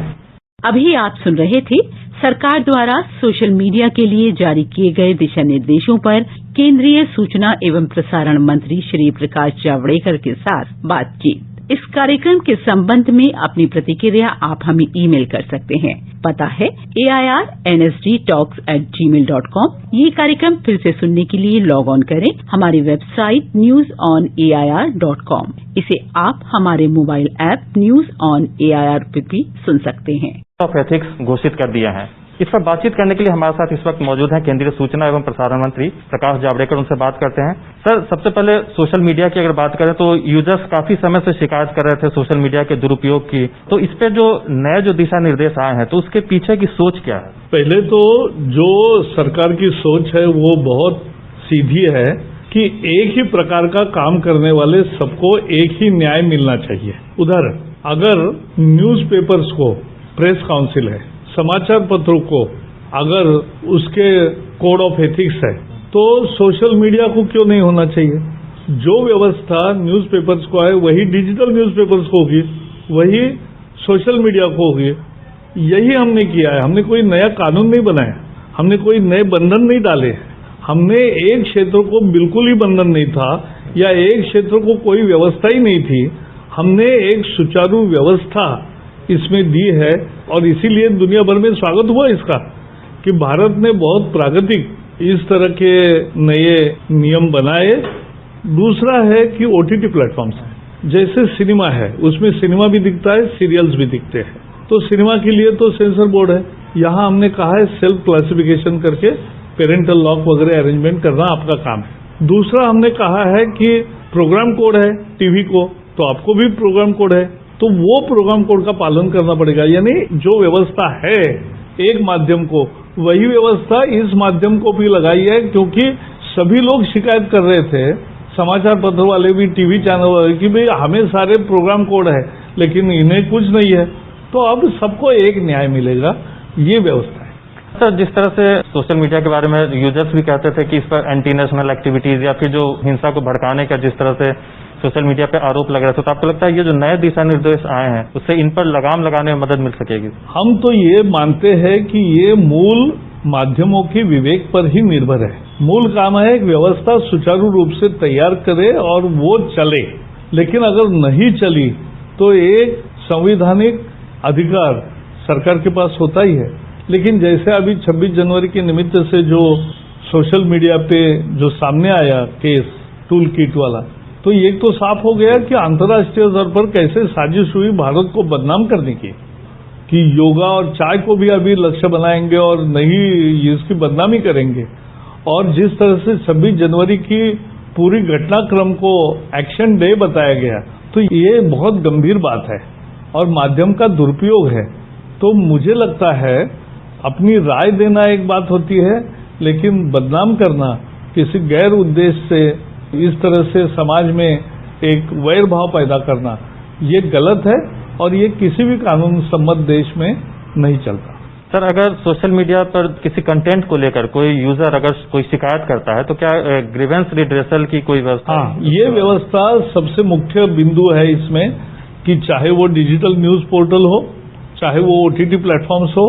अभी आप सुन रहे थे सरकार द्वारा सोशल मीडिया के लिए जारी किए गए दिशा निर्देशों पर केंद्रीय सूचना एवं प्रसारण मंत्री श्री प्रकाश जावड़ेकर के साथ बातचीत। इस कार्यक्रम के संबंध में अपनी प्रतिक्रिया आप हमें ईमेल कर सकते हैं। पता है airnsdtalks@gmail.com। ये कार्यक्रम फिर से सुनने के लिए लॉग ऑन करें हमारी वेबसाइट newsonair.com। इसे आप हमारे mobile app news on AIR पर भी सुन सकते हैं। ऑफ एथिक्स घोषित कर दिया है। इस पर बातचीत करने के लिए हमारे साथ इस वक्त मौजूद हैं केंद्रीय सूचना एवं प्रसारण मंत्री प्रकाश जावड़ेकर। उनसे बात करते हैं। सर, सबसे पहले सोशल मीडिया की अगर बात करें तो यूजर्स काफी समय से शिकायत कर रहे थे सोशल मीडिया के दुरुपयोग की, तो इस पे जो नए जो दिशा निर्देश आए हैं तो उसके पीछे की सोच क्या है? पहले तो जो सरकार की सोच है वो बहुत सीधी है कि एक ही प्रकार का काम करने वाले सबको एक ही न्याय मिलना चाहिए। उदाहरण, अगर न्यूज़पेपर्स को प्रेस काउंसिल है, समाचार पत्रों को अगर उसके कोड ऑफ एथिक्स है, तो सोशल मीडिया को क्यों नहीं होना चाहिए? जो व्यवस्था न्यूज़पेपर्स को है वही डिजिटल न्यूज़पेपर्स को होगी, वही सोशल मीडिया को होगी। यही हमने किया है। हमने कोई नया कानून नहीं बनाया, हमने कोई नए बंधन नहीं डाले। हमने एक क्षेत्र को बिल्कुल ही बंधन नहीं था या एक क्षेत्र को कोई व्यवस्था ही नहीं थी। हमने एक सुचारू व्यवस्था इसमें दी है और इसीलिए दुनिया भर में स्वागत हुआ इसका कि भारत ने बहुत प्रागतिक इस तरह के नए नियम बनाए। दूसरा है कि OTT प्लेटफॉर्म्स है, जैसे सिनेमा है, उसमें सिनेमा भी दिखता है, सीरियल्स भी दिखते हैं। तो सिनेमा के लिए तो सेंसर बोर्ड है, यहाँ हमने कहा है सेल्फ क्लासिफिकेशन करके पेरेंटल लॉक वगैरह अरेंजमेंट करना आपका काम है। दूसरा हमने कहा है कि प्रोग्राम कोड है टीवी को, तो आपको भी प्रोग्राम कोड है, तो वो प्रोग्राम कोड का पालन करना पड़ेगा। यानी जो व्यवस्था है एक माध्यम को, वही व्यवस्था इस माध्यम को भी लगाई है, क्योंकि सभी लोग शिकायत कर रहे थे, समाचार पत्र वाले भी, टीवी चैनल वाले, कि भाई हमें सारे प्रोग्राम कोड है लेकिन इन्हें कुछ नहीं है। तो अब सबको एक न्याय मिलेगा, ये व्यवस्था है। सर, जिस तरह से सोशल मीडिया के बारे में यूजर्स भी कहते थे कि इस पर एंटी नेशनल एक्टिविटीज या फिर जो हिंसा को भड़काने का जिस तरह से सोशल मीडिया पे आरोप लग रहे थे, तो आपको लगता है ये जो नए दिशा निर्देश आए हैं उससे इन पर लगाम लगाने में मदद मिल सकेगी? हम तो ये मानते हैं कि ये मूल माध्यमों के विवेक पर ही निर्भर है। मूल काम है एक व्यवस्था सुचारू रूप से तैयार करे और वो चले। लेकिन अगर नहीं चली तो एक संवैधानिक अधिकार सरकार के पास होता ही है। लेकिन जैसे अभी 26 जनवरी के निमित्त से जो सोशल मीडिया पे जो सामने आया केस टूल किट वाला, तो ये तो साफ हो गया कि अंतर्राष्ट्रीय स्तर पर कैसे साजिश हुई भारत को बदनाम करने की, कि योगा और चाय को भी अभी लक्ष्य बनाएंगे और नहीं इसकी बदनामी करेंगे। और जिस तरह से 26 जनवरी की पूरी घटनाक्रम को एक्शन डे बताया गया, तो ये बहुत गंभीर बात है और माध्यम का दुरुपयोग है। तो मुझे लगता है अपनी राय देना एक बात होती है, लेकिन बदनाम करना किसी गैर उद्देश्य से, इस तरह से समाज में एक वैर भाव पैदा करना, ये गलत है और ये किसी भी कानून सम्मत देश में नहीं चलता। सर, अगर सोशल मीडिया पर किसी कंटेंट को लेकर कोई यूजर अगर कोई शिकायत करता है तो क्या ग्रीवेंस रिड्रेसल की कोई व्यवस्था? हाँ, ये व्यवस्था सबसे मुख्य बिंदु है इसमें कि चाहे वो डिजिटल न्यूज पोर्टल हो, चाहे वो OTT प्लेटफॉर्म्स हो,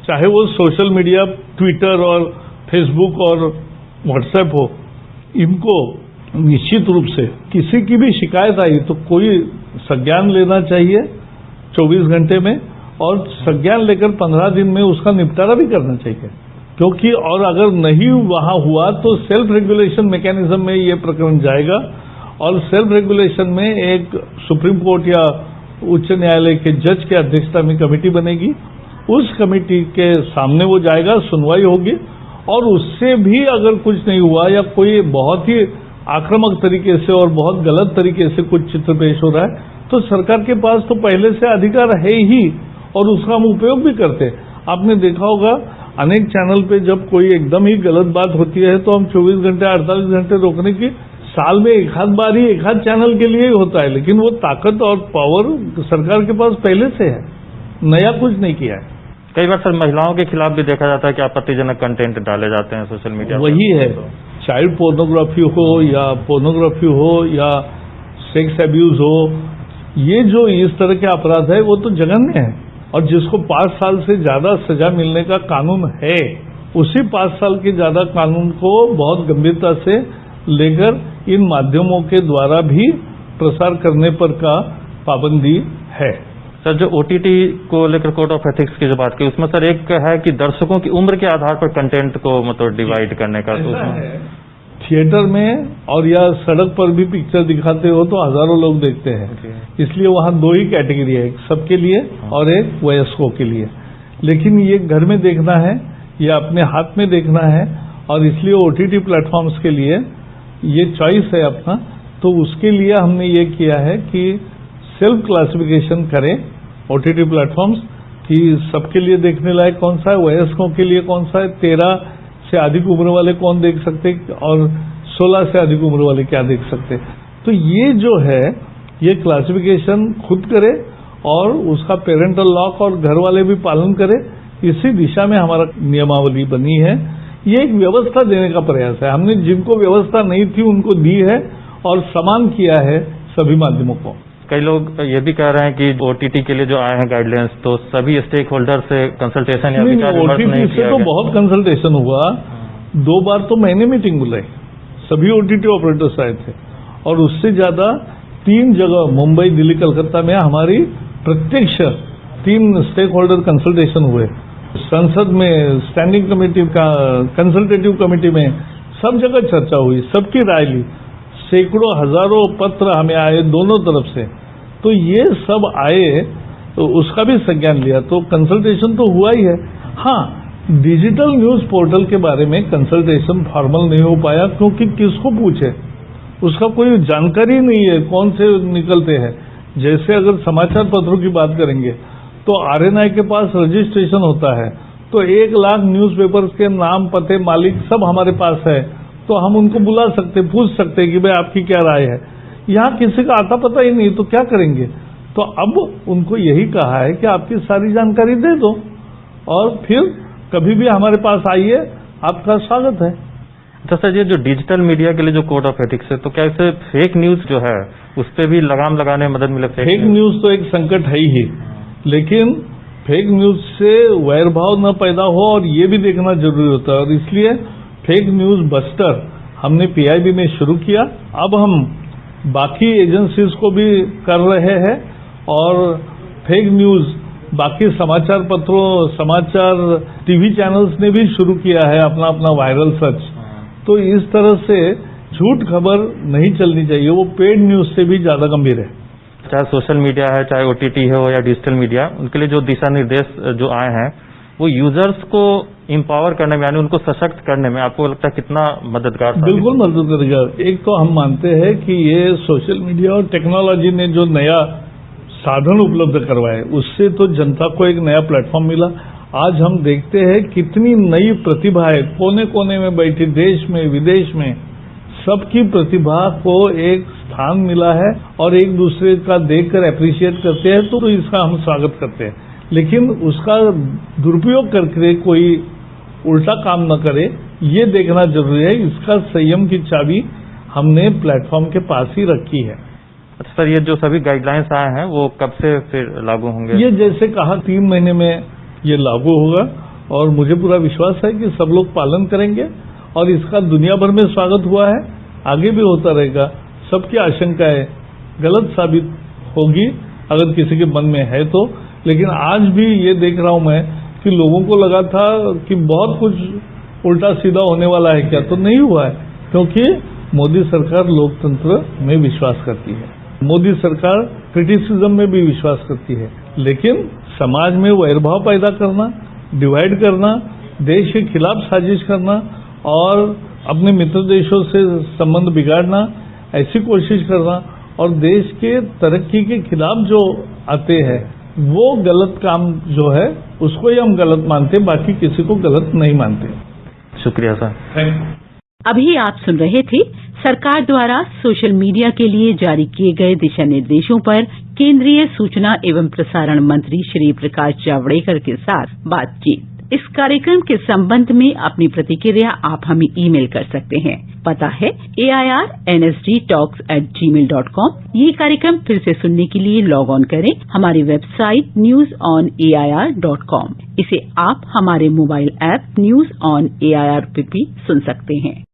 चाहे वो सोशल मीडिया ट्विटर और फेसबुक और व्हाट्सएप हो, इनको निश्चित रूप से किसी की भी शिकायत आई तो कोई संज्ञान लेना चाहिए 24 घंटे में, और संज्ञान लेकर 15 दिन में उसका निपटारा भी करना चाहिए। क्योंकि और अगर नहीं वहां हुआ तो सेल्फ रेगुलेशन मैकेनिज्म में ये प्रकरण जाएगा और सेल्फ रेगुलेशन में एक सुप्रीम कोर्ट या उच्च न्यायालय के जज की अध्यक्षता में कमेटी बनेगी। उस कमेटी के सामने वो जाएगा, सुनवाई होगी, और उससे भी अगर कुछ नहीं हुआ या कोई बहुत ही आक्रामक तरीके से और बहुत गलत तरीके से कुछ चित्र पेश हो रहा है तो सरकार के पास तो पहले से अधिकार है ही और उसका हम उपयोग भी करते हैं। आपने देखा होगा अनेक चैनल पे जब कोई एकदम ही गलत बात होती है तो हम 24 घंटे 48 घंटे रोकने की, साल में एक आध बार ही एक आध चैनल के लिए ही होता है, लेकिन वो ताकत और पावर सरकार के पास पहले से है, नया कुछ नहीं किया है। कई बार सर महिलाओं के खिलाफ भी देखा जाता है कि आपत्तिजनक कंटेंट डाले जाते हैं सोशल मीडिया। वही है, चाइल्ड पोर्नोग्राफी हो या पोर्नोग्राफी हो या सेक्स एब्यूज हो, ये जो इस तरह के अपराध है वो तो जघन्य है और जिसको 5 साल से ज्यादा सजा मिलने का कानून है, उसी 5 साल के ज्यादा कानून को बहुत गंभीरता से लेकर इन माध्यमों के द्वारा भी प्रसार करने पर का पाबंदी है। सर, जो OTT को लेकर कोड ऑफ एथिक्स की जो बात की उसमें सर एक है कि दर्शकों की उम्र के आधार पर कंटेंट को मतलब डिवाइड करने का, तो उसमें थिएटर में और या सड़क पर भी पिक्चर दिखाते हो तो हजारों लोग देखते हैं, इसलिए वहां 2 ही कैटेगरी है, एक सबके लिए और एक वयस्कों के लिए। लेकिन ये घर में देखना है या अपने हाथ में देखना है और इसलिए OTT प्लेटफॉर्म्स के लिए ये चॉइस है अपना, तो उसके लिए हमने ये किया है कि सेल्फ क्लासिफिकेशन करें OTT प्लेटफॉर्म्स कि सबके लिए देखने लायक कौन सा है, वयस्कों के लिए कौन सा है, 13 से अधिक उम्र वाले कौन देख सकते और 16 से अधिक उम्र वाले क्या देख सकते। तो ये जो है ये क्लासिफिकेशन खुद करे और उसका पेरेंटल लॉक और घर वाले भी पालन करें, इसी दिशा में हमारा नियमावली बनी है। ये एक व्यवस्था देने का प्रयास है, हमने जिनको व्यवस्था नहीं थी उनको दी है और समान किया है सभी माध्यमों को। कई लोग ये भी कह रहे हैं कि OTT के लिए जो आए हैं गाइडलाइंस तो सभी स्टेक होल्डर से कंसल्टेशन या विचार विमर्श नहीं किया गया। तो बहुत कंसल्टेशन हुआ, 2 बार तो मैंने मीटिंग बुलाई, सभी OTT ऑपरेटर्स आए थे और उससे ज्यादा 3 जगह मुंबई, दिल्ली, कलकत्ता में हमारी प्रत्यक्ष 3 स्टेक होल्डर कंसल्टेशन हुए। संसद में स्टैंडिंग कमेटी का कंसल्टेटिव कमेटी में सब जगह चर्चा हुई, सबकी राय ली, सैकड़ों हजारों पत्र हमें आए दोनों तरफ से, तो ये सब आए तो उसका भी संज्ञान लिया, तो कंसल्टेशन तो हुआ ही है। हाँ, डिजिटल न्यूज पोर्टल के बारे में कंसल्टेशन फॉर्मल नहीं हो पाया क्योंकि किसको पूछे, उसका कोई जानकारी नहीं है, कौन से निकलते हैं। जैसे अगर समाचार पत्रों की बात करेंगे तो RNI के पास रजिस्ट्रेशन होता है, तो 1 लाख न्यूज़पेपर्स के नाम, पते, मालिक सब हमारे पास है, तो हम उनको बुला सकते, पूछ सकते कि भाई आपकी क्या राय है। यहाँ किसी का आता पता ही नहीं तो क्या करेंगे, तो अब उनको यही कहा है कि आपकी सारी जानकारी दे दो और फिर कभी भी हमारे पास आइए, आपका स्वागत है। तो सर, ये जो डिजिटल मीडिया के लिए जो कोड ऑफ एथिक्स है, तो क्या इससे फेक न्यूज जो है उस पर भी लगाम लगाने में मदद मिले? फेक न्यूज तो एक संकट है ही, लेकिन फेक न्यूज से वैरभाव न पैदा हो और ये भी देखना जरूरी होता है, और इसलिए फेक न्यूज बस्टर हमने PIB में शुरू किया। अब हम बाकी एजेंसीज को भी कर रहे हैं और फेक न्यूज बाकी समाचार पत्रों, समाचार TV चैनल्स ने भी शुरू किया है अपना अपना वायरल सर्च। तो इस तरह से झूठ खबर नहीं चलनी चाहिए, वो पेड न्यूज से भी ज्यादा गंभीर है। चाहे सोशल मीडिया है, चाहे OTT हो या डिजिटल मीडिया, उनके लिए जो दिशा निर्देश जो आए हैं, वो यूजर्स को एम्पावर करने में यानी उनको सशक्त करने में आपको लगता है कितना मददगार? बिल्कुल मदद करेगा। एक तो हम मानते हैं कि ये सोशल मीडिया और टेक्नोलॉजी ने जो नया साधन उपलब्ध करवाए उससे तो जनता को एक नया प्लेटफॉर्म मिला। आज हम देखते हैं कितनी नई प्रतिभाएं कोने कोने में बैठी देश में विदेश में सबकी प्रतिभा को एक स्थान मिला है और एक दूसरे का देखकर एप्रिशिएट करते हैं तो इसका हम स्वागत करते हैं। लेकिन उसका दुरुपयोग करके कोई उल्टा काम न करे ये देखना जरूरी है। इसका संयम की चाबी हमने प्लेटफॉर्म के पास ही रखी है। अच्छा सर, ये जो सभी गाइडलाइंस आए हैं वो कब से फिर लागू होंगे? ये जैसे कहा 3 महीने में ये लागू होगा और मुझे पूरा विश्वास है कि सब लोग पालन करेंगे और इसका दुनिया भर में स्वागत हुआ है, आगे भी होता रहेगा। सबकी आशंकाएं गलत साबित होगी अगर किसी के मन में है तो, लेकिन आज भी ये देख रहा हूं मैं कि लोगों को लगा था कि बहुत कुछ उल्टा सीधा होने वाला है, क्या तो नहीं हुआ है, क्योंकि मोदी सरकार लोकतंत्र में विश्वास करती है। मोदी सरकार क्रिटिसिज्म में भी विश्वास करती है, लेकिन समाज में वैरभाव पैदा करना, डिवाइड करना, देश के खिलाफ साजिश करना और अपने मित्र देशों से संबंध बिगाड़ना, ऐसी कोशिश करना और देश के तरक्की के खिलाफ जो आते हैं वो गलत काम जो है उसको ही हम गलत मानते, बाकी किसी को गलत नहीं मानते। शुक्रिया सर। Thank you. अभी आप सुन रहे थे सरकार द्वारा सोशल मीडिया के लिए जारी किए गए दिशा निर्देशों पर केंद्रीय सूचना एवं प्रसारण मंत्री श्री प्रकाश जावड़ेकर के साथ बातचीत। इस कार्यक्रम के संबंध में अपनी प्रतिक्रिया आप हमें ईमेल कर सकते हैं। पता है airnsdtalks@gmail.com। ये कार्यक्रम फिर से सुनने के लिए लॉग ऑन करें हमारी वेबसाइट newsonair.com। इसे आप हमारे mobile app news on AIR पे भी सुन सकते हैं।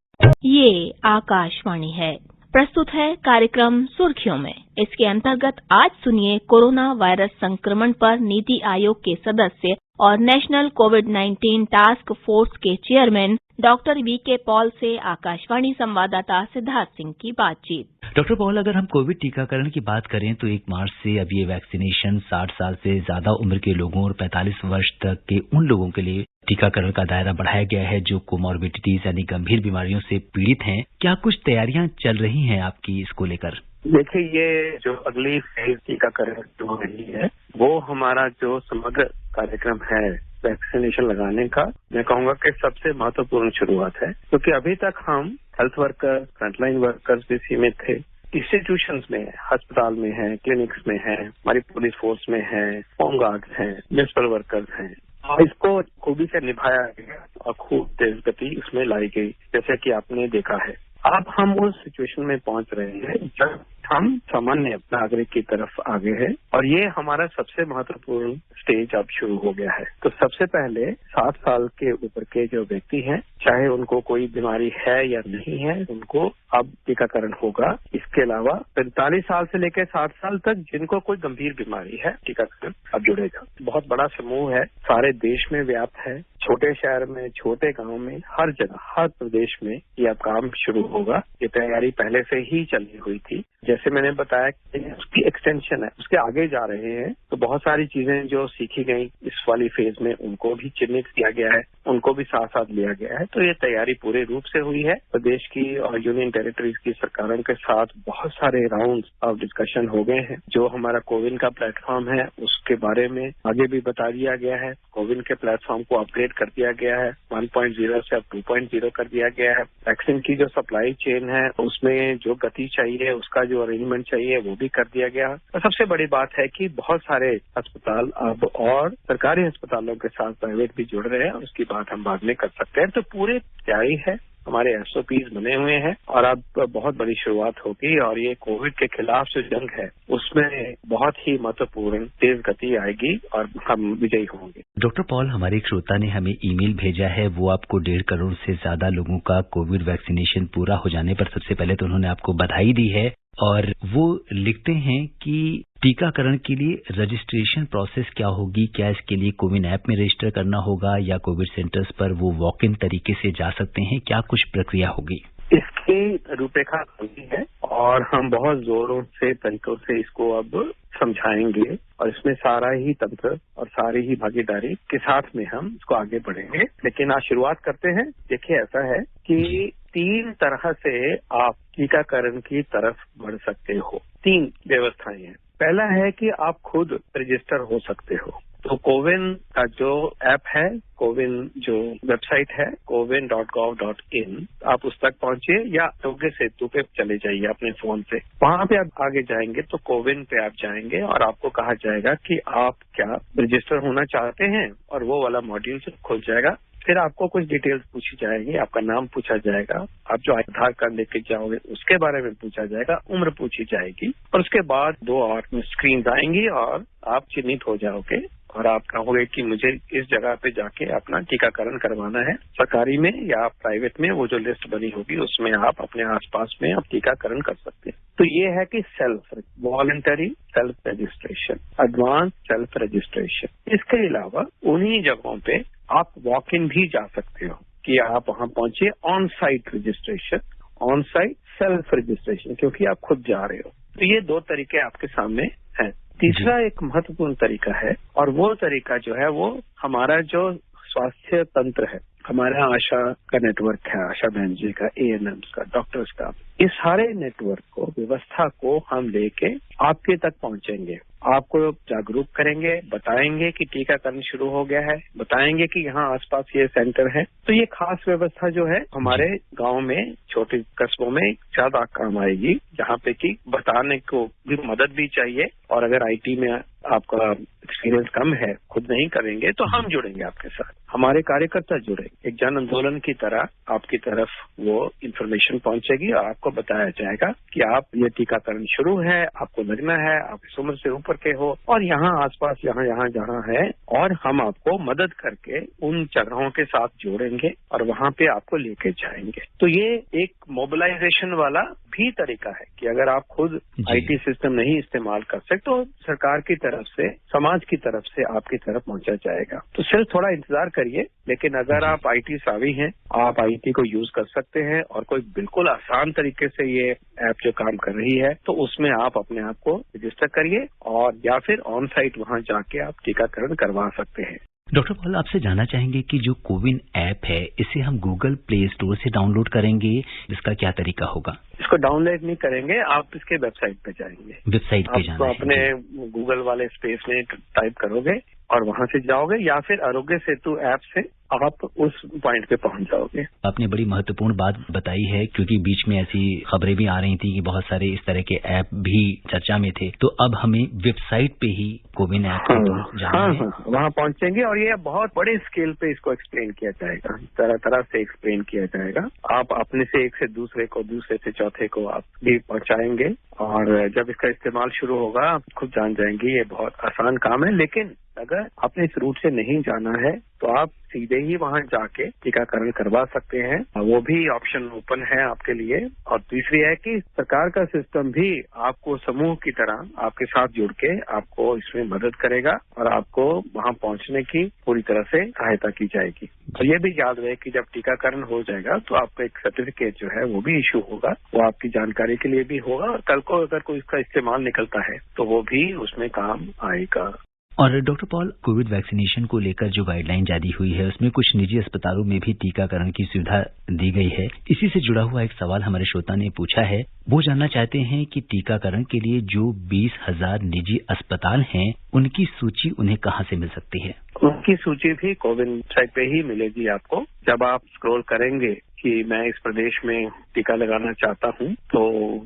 ये आकाशवाणी है। प्रस्तुत है कार्यक्रम सुर्खियों में। इसके अंतर्गत आज सुनिए कोरोना वायरस संक्रमण पर नीति आयोग के सदस्य और नेशनल कोविड-19 टास्क फोर्स के चेयरमैन डॉक्टर वीके पॉल से आकाशवाणी संवाददाता सिद्धार्थ सिंह की बातचीत। डॉक्टर पॉल, अगर हम कोविड टीकाकरण की बात करें तो 1 मार्च से अब ये वैक्सीनेशन 60 साल से ज्यादा उम्र के लोगों और 45 वर्ष तक के उन लोगों के लिए टीकाकरण का दायरा बढ़ाया गया है जो कोमॉर्बिडिटीज यानी गंभीर बीमारियों से पीड़ित हैं। क्या कुछ तैयारियां चल रही हैं आपकी इसको लेकर? देखिए, ये जो अगली फेज टीकाकरण जो हो रही है वो हमारा जो समग्र कार्यक्रम है वैक्सीनेशन लगाने का, मैं कहूंगा कि सबसे महत्वपूर्ण शुरुआत है, क्योंकि अभी तक हम हेल्थ वर्कर, फ्रंटलाइन वर्कर्स भी सीमित थे। इंस्टीट्यूशंस में, अस्पताल में है, क्लिनिक्स में है, हमारी पुलिस फोर्स में है, होम गार्ड्स हैं, म्युनिसिपल वर्कर्स हैं, और इसको खूबी से निभाया गया और खूब तेज गति उसमें लाई गई, जैसे कि आपने देखा है। अब हम उस सिचुएशन में पहुंच रहे हैं जब हम सामान्य नागरिक की तरफ आगे हैं और ये हमारा सबसे महत्वपूर्ण स्टेज अब शुरू हो गया है। तो सबसे पहले 60 साल के ऊपर के जो व्यक्ति हैं, चाहे उनको कोई बीमारी है या नहीं है, उनको अब टीकाकरण होगा। इसके अलावा 45 साल से लेकर 60 साल तक जिनको कोई गंभीर बीमारी है, टीकाकरण अब जुड़ेगा। बहुत बड़ा समूह है, सारे देश में व्याप्त है, छोटे शहर में, छोटे गांव में, हर जगह, हर प्रदेश में ये अब काम शुरू होगा। ये तैयारी पहले से ही चली हुई थी। जैसे मैंने बताया कि उसकी एक्सटेंशन है, उसके आगे जा रहे हैं, तो बहुत सारी चीजें जो सीखी गई इस वाली फेज में उनको भी चिन्हित किया गया है, उनको भी साथ साथ लिया गया है। तो ये तैयारी पूरे रूप से हुई है। प्रदेश की और यूनियन टेरिटरीज की सरकारों के साथ बहुत सारे राउंड ऑफ डिस्कशन हो गए हैं। जो हमारा कोविन का प्लेटफॉर्म है उसके बारे में आगे भी बता दिया गया है। कोविन के प्लेटफॉर्म को अपग्रेड कर दिया गया है, 1.0 से अब 2.0 कर दिया गया है। वैक्सीन की जो सप्लाई चेन है उसमें जो गति चाहिए, उसका जो अरेंजमेंट चाहिए वो भी कर दिया गया। और सबसे बड़ी बात है कि बहुत सारे अस्पताल अब और सरकारी अस्पतालों के साथ प्राइवेट भी जुड़ रहे हैं, उसकी बात हम बाद में कर सकते हैं। तो पूरी तैयारी है, हमारे SOPs बने हुए हैं और अब बहुत बड़ी शुरुआत होगी और ये कोविड के खिलाफ जो जंग है उसमें बहुत ही महत्वपूर्ण तेज गति आएगी और हम विजयी होंगे। डॉक्टर पॉल, हमारे एक श्रोता ने हमें ईमेल भेजा है, वो आपको 1.5 करोड़ से ज्यादा लोगों का कोविड वैक्सीनेशन पूरा हो जाने पर सबसे पहले तो उन्होंने आपको बधाई दी है और वो लिखते हैं कि टीकाकरण के लिए रजिस्ट्रेशन प्रोसेस क्या होगी, क्या इसके लिए कोविन ऐप में रजिस्टर करना होगा या कोविड सेंटर्स पर वो वॉक इन तरीके से जा सकते हैं, क्या कुछ प्रक्रिया होगी? इसकी रूपरेखा बनी है और हम बहुत जोरों से तरीकों से इसको अब समझाएंगे और इसमें सारा ही तंत्र और सारी ही भागीदारी के साथ में हम इसको आगे बढ़ेंगे। लेकिन आज शुरुआत करते हैं। देखिए, ऐसा है कि 3 तरह से आप टीकाकरण की तरफ बढ़ सकते हो। 3 व्यवस्थाएं हैं। पहला है कि आप खुद रजिस्टर हो सकते हो। तो कोविन का जो ऐप है, कोविन जो वेबसाइट है cowin.gov.in, आप उस तक पहुंचिए या आरोग्य सेतु पे चले जाइए अपने फोन से। वहां पे आप आगे जाएंगे तो कोविन पे आप जाएंगे और आपको कहा जाएगा कि आप क्या रजिस्टर होना चाहते हैं और वो वाला मॉड्यूल से खुल जाएगा। फिर आपको कुछ डिटेल्स पूछी जाएगी, आपका नाम पूछा जाएगा, आप जो आधार कार्ड लेके जाओगे उसके बारे में पूछा जाएगा, उम्र पूछी जाएगी और उसके बाद 2 और स्क्रीन आएंगी और आप चिन्हित हो जाओगे और आप कहोगे कि मुझे इस जगह पे जाके अपना टीकाकरण करवाना है। सरकारी में या प्राइवेट में वो जो लिस्ट बनी होगी उसमें आप अपने आसपास में आप टीकाकरण कर सकते हैं। तो ये है कि self voluntary self registration, advance self registration. इसके अलावा उन्हीं जगहों पे आप वॉक इन भी जा सकते हो कि आप वहां पहुंचिए, on site registration, on site self registration, क्योंकि आप खुद जा रहे हो। तो ये 2 तरीके आपके सामने हैं। तीसरा एक महत्वपूर्ण तरीका है और वो तरीका जो है वो हमारा जो स्वास्थ्य तंत्र है, हमारा आशा का नेटवर्क है, आशा बहन जी का, ANMs का, डॉक्टर्स का, इस सारे नेटवर्क को, व्यवस्था को हम लेके आपके तक पहुंचेंगे, आपको जागरूक करेंगे, बताएंगे कि टीकाकरण शुरू हो गया है, बताएंगे कि यहाँ आसपास ये सेंटर है। तो ये खास व्यवस्था जो है हमारे गांव में, छोटे कस्बों में ज्यादा काम आएगी, जहाँ पे कि बताने को भी मदद भी चाहिए। और अगर IT में आपका एक्सपीरियंस कम है, खुद नहीं करेंगे, तो हम जुड़ेंगे आपके साथ, हमारे कार्यकर्ता जुड़ेंगे। एक जन आंदोलन की तरह आपकी तरफ वो इन्फॉर्मेशन पहुंचेगी और आपको बताया जाएगा कि आप ये टीकाकरण शुरू है, आपको लगना है, आप इस उम्र से ऊपर के हो और यहाँ आसपास यहाँ जहाँ है, और हम आपको मदद करके उन जगहों के साथ जोड़ेंगे और वहाँ पे आपको लेके जाएंगे। तो ये एक मोबिलाइजेशन वाला भी तरीका है कि अगर आप खुद IT सिस्टम नहीं इस्तेमाल कर सकते तो सरकार की तरफ से, समाज की तरफ से आपकी तरफ पहुंचा जाएगा। तो सिर्फ थोड़ा इंतजार करिए, लेकिन अगर आप IT सावी हैं, आप IT को यूज कर सकते हैं और कोई बिल्कुल आसान तरीके से ये ऐप जो काम कर रही है, तो उसमें आप अपने आप को रजिस्टर करिए और या फिर ऑन साइट वहां जाके आप टीकाकरण करवा सकते हैं। डॉक्टर पॉल, आपसे जानना चाहेंगे कि जो कोविन ऐप है, इसे हम गूगल प्ले स्टोर से डाउनलोड करेंगे, इसका क्या तरीका होगा? इसको डाउनलोड नहीं करेंगे, आप इसके वेबसाइट पे जाएंगे। वेबसाइट पे जाना है, अपने गूगल वाले स्पेस में टाइप करोगे और वहां से जाओगे या फिर आरोग्य सेतु ऐप से आप उस पॉइंट पे पहुंच जाओगे। आपने बड़ी महत्वपूर्ण बात बताई है, क्योंकि बीच में ऐसी खबरें भी आ रही थी कि बहुत सारे इस तरह के ऐप भी चर्चा में थे। तो अब हमें वेबसाइट पे ही कोविन ऐप जाना है। वहां पहुंचेंगे और ये बहुत बड़े स्केल पे इसको एक्सप्लेन किया जाएगा, तरह तरह से एक्सप्लेन किया जाएगा। आप अपने से एक से दूसरे को, दूसरे से चौथे को आप भी पहुंचाएंगे और जब इसका इस्तेमाल शुरू होगा आप खुद जान जाएंगे ये बहुत आसान काम है। लेकिन अगर आपने इस रूट से नहीं जाना है तो आप सीधे ही वहां जाके टीकाकरण करवा सकते हैं, वो भी ऑप्शन ओपन है आपके लिए। और तीसरी है कि सरकार का सिस्टम भी आपको समूह की तरह आपके साथ जुड़ के आपको इसमें मदद करेगा और आपको वहां पहुंचने की पूरी तरह से सहायता की जाएगी। और ये भी याद रहे कि जब टीकाकरण हो जाएगा तो आपको एक सर्टिफिकेट जो है वो भी इशू होगा, वो आपकी जानकारी के लिए भी होगा और कल को अगर कोई इसका इस्तेमाल निकलता है तो वो भी उसमें काम आएगा। और डॉक्टर पॉल, कोविड वैक्सीनेशन को लेकर जो गाइडलाइन जारी हुई है उसमें कुछ निजी अस्पतालों में भी टीकाकरण की सुविधा दी गई है। इसी से जुड़ा हुआ एक सवाल हमारे श्रोता ने पूछा है, वो जानना चाहते हैं कि टीकाकरण के लिए जो 20,000 निजी अस्पताल हैं उनकी सूची उन्हें कहाँ से मिल सकती है? उनकी सूची भी कोविन वेबसाइट पे ही मिलेगी आपको। जब आप स्क्रॉल करेंगे कि मैं इस प्रदेश में टीका लगाना चाहता हूं तो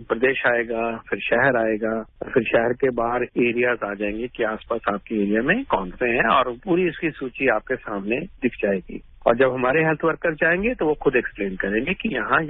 प्रदेश आएगा, फिर शहर आएगा, फिर शहर के बाहर एरियाज आ जाएंगे कि आसपास आपके एरिया में कौन से हैं और पूरी इसकी सूची आपके सामने दिख जाएगी। और जब हमारे हेल्थ वर्कर जाएंगे तो वो खुद एक्सप्लेन करेंगे कि यहाँ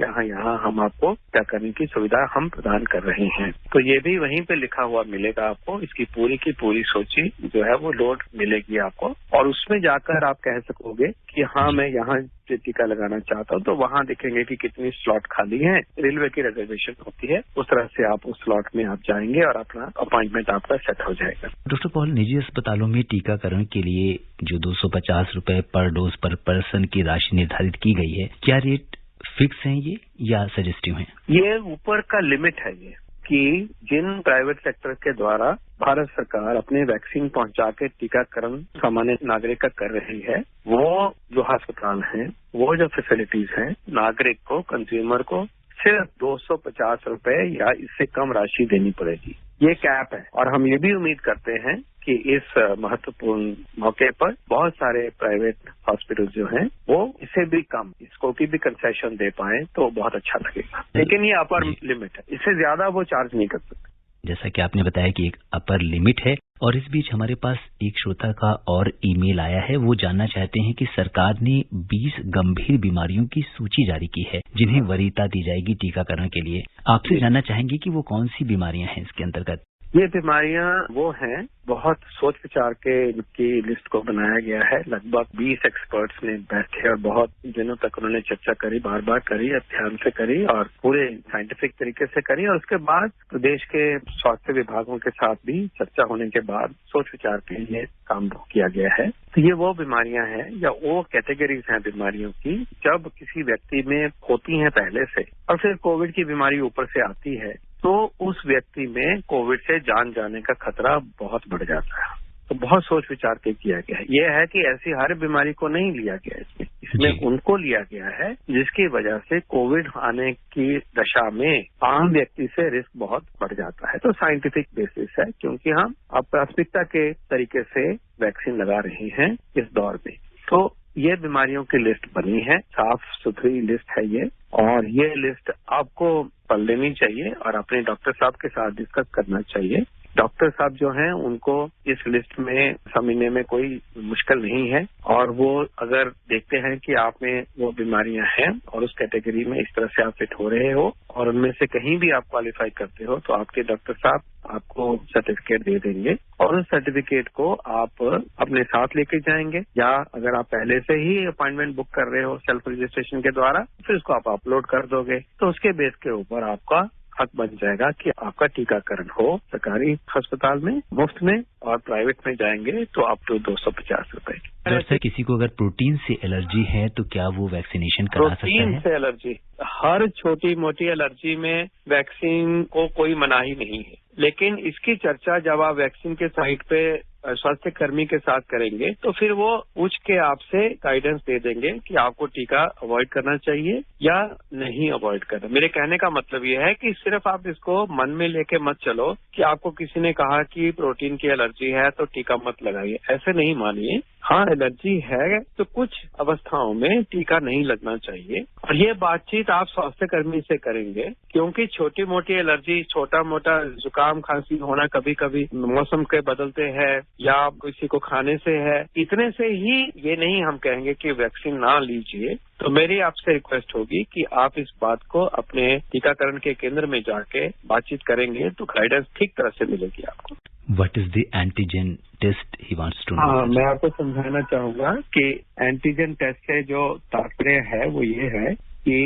हम आपको क्या करने की सुविधा हम प्रदान कर रहे हैं। तो ये भी वहीं पे लिखा हुआ मिलेगा आपको, इसकी पूरी की पूरी सूची जो है वो लोड मिलेगी आपको और उसमें जाकर आप कह सकोगे कि हाँ मैं यहाँ टीका लगाना चाहता हूँ, तो वहाँ दिखेंगे कि कितनी स्लॉट खाली है। रेलवे की रिजर्वेशन होती है, उस तरह से आप उस स्लॉट में आप जाएंगे और अपना अपॉइंटमेंट आपका सेट हो जाएगा। डॉक्टर पॉल, निजी अस्पतालों में टीकाकरण के लिए जो 250 रुपए पर डोज पर पर्सन की राशि निर्धारित की गई है, क्या रेट फिक्स है ये या सजेस्टिव है? ये ऊपर का लिमिट है, ये कि जिन प्राइवेट सेक्टर के द्वारा भारत सरकार अपने वैक्सीन पहुंचा के टीकाकरण सामान्य नागरिक का कर रही है, वो जो अस्पताल हैं, वो जो फैसिलिटीज हैं, नागरिक को, कंज्यूमर को सिर्फ 250 रुपए या इससे कम राशि देनी पड़ेगी। ये कैप है और हम ये भी उम्मीद करते हैं कि इस महत्वपूर्ण मौके पर बहुत सारे प्राइवेट हॉस्पिटल जो हैं वो इससे भी कम, इसको की भी कंसेशन दे पाए तो बहुत अच्छा लगेगा। लेकिन ये अपर लिमिट है, इससे ज्यादा वो चार्ज नहीं कर सकते। जैसा कि आपने बताया कि एक अपर लिमिट है, और इस बीच हमारे पास एक श्रोता का और ईमेल आया है। वो जानना चाहते हैं कि सरकार ने 20 गंभीर बीमारियों की सूची जारी की है जिन्हें वरीयता दी जाएगी टीकाकरण के लिए। आपसे जानना चाहेंगे कि वो कौन सी बीमारियां हैं इसके अंतर्गत। ये बीमारियां वो हैं, बहुत सोच विचार के इनकी लिस्ट को बनाया गया है। लगभग 20 एक्सपर्ट्स ने बैठे और बहुत दिनों तक उन्होंने चर्चा करी, बार बार करी, ध्यान से करी और पूरे साइंटिफिक तरीके से करी। और उसके बाद प्रदेश के स्वास्थ्य विभागों के साथ भी चर्चा होने के बाद सोच विचार के लिए काम किया गया है। तो ये वो बीमारियां हैं या वो कैटेगरीज हैं बीमारियों की, जब किसी व्यक्ति में होती हैं पहले से और फिर कोविड की बीमारी ऊपर से आती है तो उस व्यक्ति में कोविड से जान जाने का खतरा बहुत बढ़ जाता है। तो बहुत सोच विचार के किया गया है। ये है कि ऐसी हर बीमारी को नहीं लिया गया इसमें उनको लिया गया है जिसकी वजह से कोविड आने की दशा में आम व्यक्ति से रिस्क बहुत बढ़ जाता है। तो साइंटिफिक बेसिस है, क्योंकि हम अब प्राथमिकता के तरीके से वैक्सीन लगा रहे हैं इस दौर में। तो ये बीमारियों की लिस्ट बनी है, साफ सुथरी लिस्ट है ये, और ये लिस्ट आपको पढ़ लेनी चाहिए और अपने डॉक्टर साहब के साथ डिस्कस करना चाहिए। डॉक्टर साहब जो हैं उनको इस लिस्ट में समझने में कोई मुश्किल नहीं है और वो अगर देखते हैं कि आप में वो बीमारियां हैं और उस कैटेगरी में इस तरह से आप फिट हो रहे हो और उनमें से कहीं भी आप क्वालिफाई करते हो तो आपके डॉक्टर साहब आपको सर्टिफिकेट दे देंगे और उस सर्टिफिकेट को आप अपने साथ लेके जाएंगे, या अगर आप पहले से ही अपॉइंटमेंट बुक कर रहे हो सेल्फ रजिस्ट्रेशन के द्वारा फिर उसको आप अपलोड कर दोगे तो उसके बेस के ऊपर आपका हक बन जाएगा कि आपका टीकाकरण हो सरकारी अस्पताल में मुफ्त में, और प्राइवेट में जाएंगे तो अप टू 250 रुपए की। डॉक्टर साहब, किसी को अगर प्रोटीन से एलर्जी है तो क्या वो वैक्सीनेशन करा सकता है? प्रोटीन से एलर्जी, हर छोटी मोटी एलर्जी में वैक्सीन को कोई मनाही नहीं है, लेकिन इसकी चर्चा जब आप वैक्सीन के साइट पे स्वास्थ्य कर्मी के साथ करेंगे तो फिर वो पूछ के आपसे गाइडेंस दे देंगे कि आपको टीका अवॉइड करना चाहिए या नहीं अवॉइड करना। मेरे कहने का मतलब ये है कि सिर्फ आप इसको मन में लेके मत चलो कि आपको किसी ने कहा कि प्रोटीन की एलर्जी है तो टीका मत लगाइए, ऐसे नहीं मानिए। हाँ, एलर्जी है तो कुछ अवस्थाओं में टीका नहीं लगना चाहिए और ये बातचीत आप स्वास्थ्य कर्मी से करेंगे, क्योंकि छोटी मोटी एलर्जी, छोटा मोटा जुकाम खांसी होना कभी कभी मौसम के बदलते हैं या किसी को खाने से है, इतने से ही ये नहीं हम कहेंगे कि वैक्सीन ना लीजिए। तो मेरी आपसे रिक्वेस्ट होगी कि आप इस बात को अपने टीकाकरण के केंद्र में जाके बातचीत करेंगे तो गाइडेंस ठीक तरह से मिलेगी आपको। What is the antigen test he wants to know? हाँ, मैं आपको समझाना चाहूंगा कि एंटीजन टेस्ट से जो तात्पर्य है वो ये है कि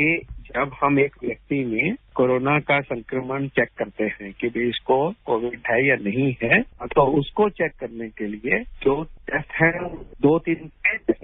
जब हम एक व्यक्ति में कोरोना का संक्रमण चेक करते हैं कि भी इसको कोविड है या नहीं है, तो उसको चेक करने के लिए जो टेस्ट है 2-3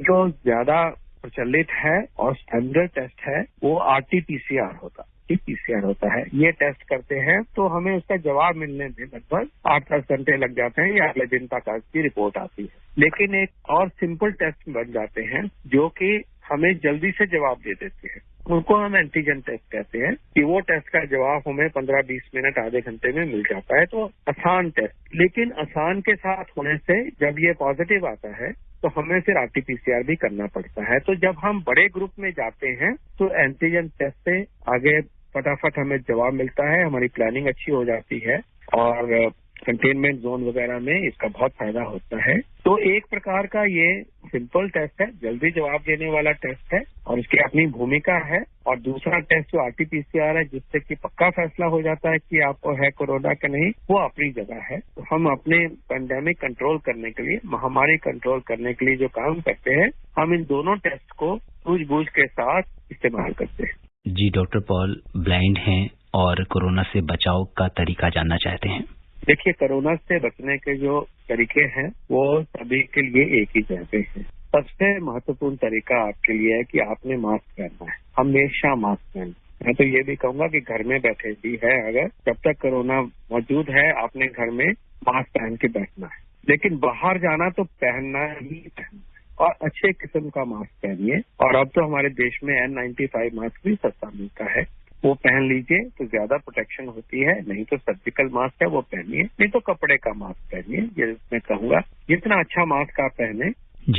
जो ज्यादा प्रचलित है और स्टैंडर्ड टेस्ट है वो RT-PCR होता है। ये टेस्ट करते हैं तो हमें उसका जवाब मिलने में लगभग 8-10 घंटे लग जाते हैं या अगले दिन तक की रिपोर्ट आती है। लेकिन एक और सिंपल टेस्ट बन जाते हैं जो कि हमें जल्दी से जवाब दे देते हैं, उनको हम एंटीजन टेस्ट कहते हैं कि वो टेस्ट का जवाब हमें 15-20 मिनट आधे घंटे में मिल जाता है। तो आसान टेस्ट, लेकिन आसान के साथ होने से जब ये पॉजिटिव आता है तो हमें फिर RT-PCR भी करना पड़ता है। तो जब हम बड़े ग्रुप में जाते हैं तो एंटीजन टेस्ट से आगे फटाफट हमें जवाब मिलता है, हमारी प्लानिंग अच्छी हो जाती है और कंटेनमेंट जोन वगैरह में इसका बहुत फायदा होता है। तो एक प्रकार का ये सिंपल टेस्ट है, जल्दी जवाब देने वाला टेस्ट है और इसकी अपनी भूमिका है। और दूसरा टेस्ट जो RT-PCR है जिससे कि पक्का फैसला हो जाता है कि आपको है कोरोना का नहीं, वो अपनी जगह है। तो हम अपने पेंडेमिक कंट्रोल करने के लिए, महामारी कंट्रोल करने के लिए जो काम करते हैं, हम इन दोनों टेस्ट को सूझबूझ के साथ इस्तेमाल करते हैं। जी, डॉक्टर पॉल ब्लाइंड हैं और कोरोना से बचाव का तरीका जानना चाहते हैं। देखिए, कोरोना से बचने के जो तरीके हैं वो सभी के लिए एक ही जैसे हैं। सबसे महत्वपूर्ण तरीका आपके लिए है कि आपने मास्क पहनना है, हमेशा मास्क पहनना मैं तो ये भी कहूंगा कि घर में बैठे भी है, अगर जब तक कोरोना मौजूद है आपने घर में मास्क पहन के बैठना है, लेकिन बाहर जाना तो पहनना ही पहनना है और अच्छे किस्म का मास्क पहनिए। और अब तो हमारे देश में N95 मास्क भी सस्ता मिलता है, वो पहन लीजिए तो ज्यादा प्रोटेक्शन होती है। नहीं तो सर्जिकल मास्क है वो पहनिए, नहीं तो कपड़े का मास्क पहनिए। ये मैं कहूंगा जितना अच्छा मास्क आप पहने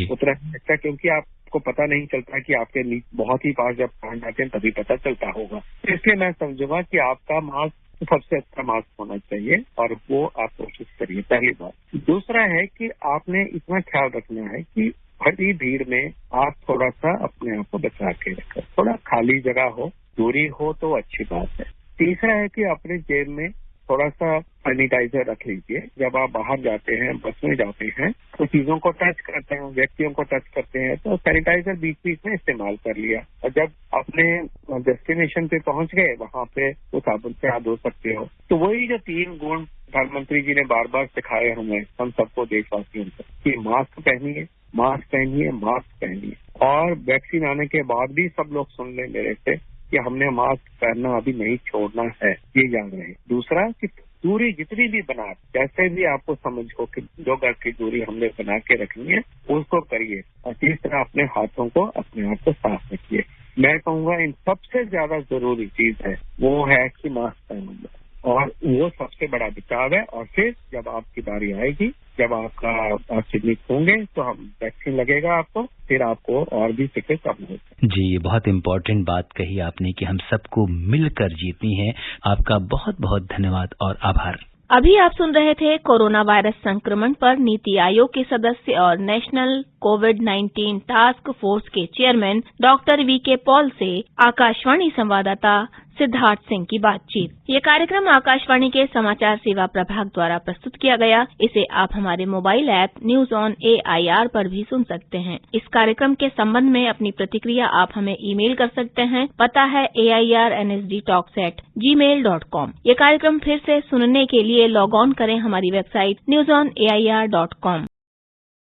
उतना अच्छा, क्योंकि आपको पता नहीं चलता कि आपके बहुत ही पास जब प्राण जाते हैं तभी पता चलता होगा। इसलिए मैं समझूंगा कि आपका मास्क सबसे अच्छा मास्क होना चाहिए और वो आप कोशिश करिए, पहली बात। दूसरा है कि आपने इतना ख्याल रखना है कि बड़ी भीड़ में आप थोड़ा सा अपने आप को बचा के रखें, थोड़ा खाली जगह हो, दूरी हो तो अच्छी बात है। तीसरा है कि अपने जेब में थोड़ा सा सैनिटाइजर रख लीजिए। जब आप बाहर जाते हैं, बस में जाते हैं तो चीजों को टच करते हैं, व्यक्तियों को टच करते हैं, तो सैनिटाइजर बीच बीच में इस्तेमाल कर लिया। और जब अपने डेस्टिनेशन पे पहुंच गए वहां पे वो साबुन से हाथ धो सकते हो। तो वही जो 3 गुण प्रधानमंत्री जी ने बार बार सिखाए हमें, हम सबको, देशवासियों को, कि मास्क पहनिए, मास्क पहनिए, मास्क पहनिए। और वैक्सीन आने के बाद भी सब लोग सुन लें मेरे से कि हमने मास्क पहनना अभी नहीं छोड़ना है, ये याद रहे। दूसरा कि दूरी जितनी भी बना, जैसे भी आपको समझ हो कि 2 गज की दूरी हमने बना के रखनी है उसको करिए। और तीसरा अपने हाथों को, अपने आप को साफ रखिए। मैं कहूंगा इन सबसे ज्यादा जरूरी चीज है वो है कि मास्क पहनना, और वो सबसे बड़ा बचाव है। और फिर जब आपकी बारी आएगी, जब आप चिन्हित होंगे तो हम वैक्सीन लगेगा आपको, फिर आपको और भी फिक्र कम होगी। जी, ये बहुत इम्पोर्टेंट बात कही आपने कि हम सबको मिलकर जीतनी है। आपका बहुत बहुत धन्यवाद और आभार। अभी आप सुन रहे थे कोरोना वायरस संक्रमण पर नीति आयोग के सदस्य और नेशनल कोविड-19 टास्क फोर्स के चेयरमैन डॉक्टर वीके पॉल से आकाशवाणी संवाददाता सिद्धार्थ सिंह की बातचीत। ये कार्यक्रम आकाशवाणी के समाचार सेवा प्रभाग द्वारा प्रस्तुत किया गया। इसे आप हमारे mobile app news on AIR पर भी सुन सकते हैं। इस कार्यक्रम के संबंध में अपनी प्रतिक्रिया आप हमें ईमेल कर सकते हैं। पता है airnsdtalks@gmail.com। ये कार्यक्रम फिर से सुनने के लिए लॉग ऑन करें हमारी वेबसाइट newsonair.com।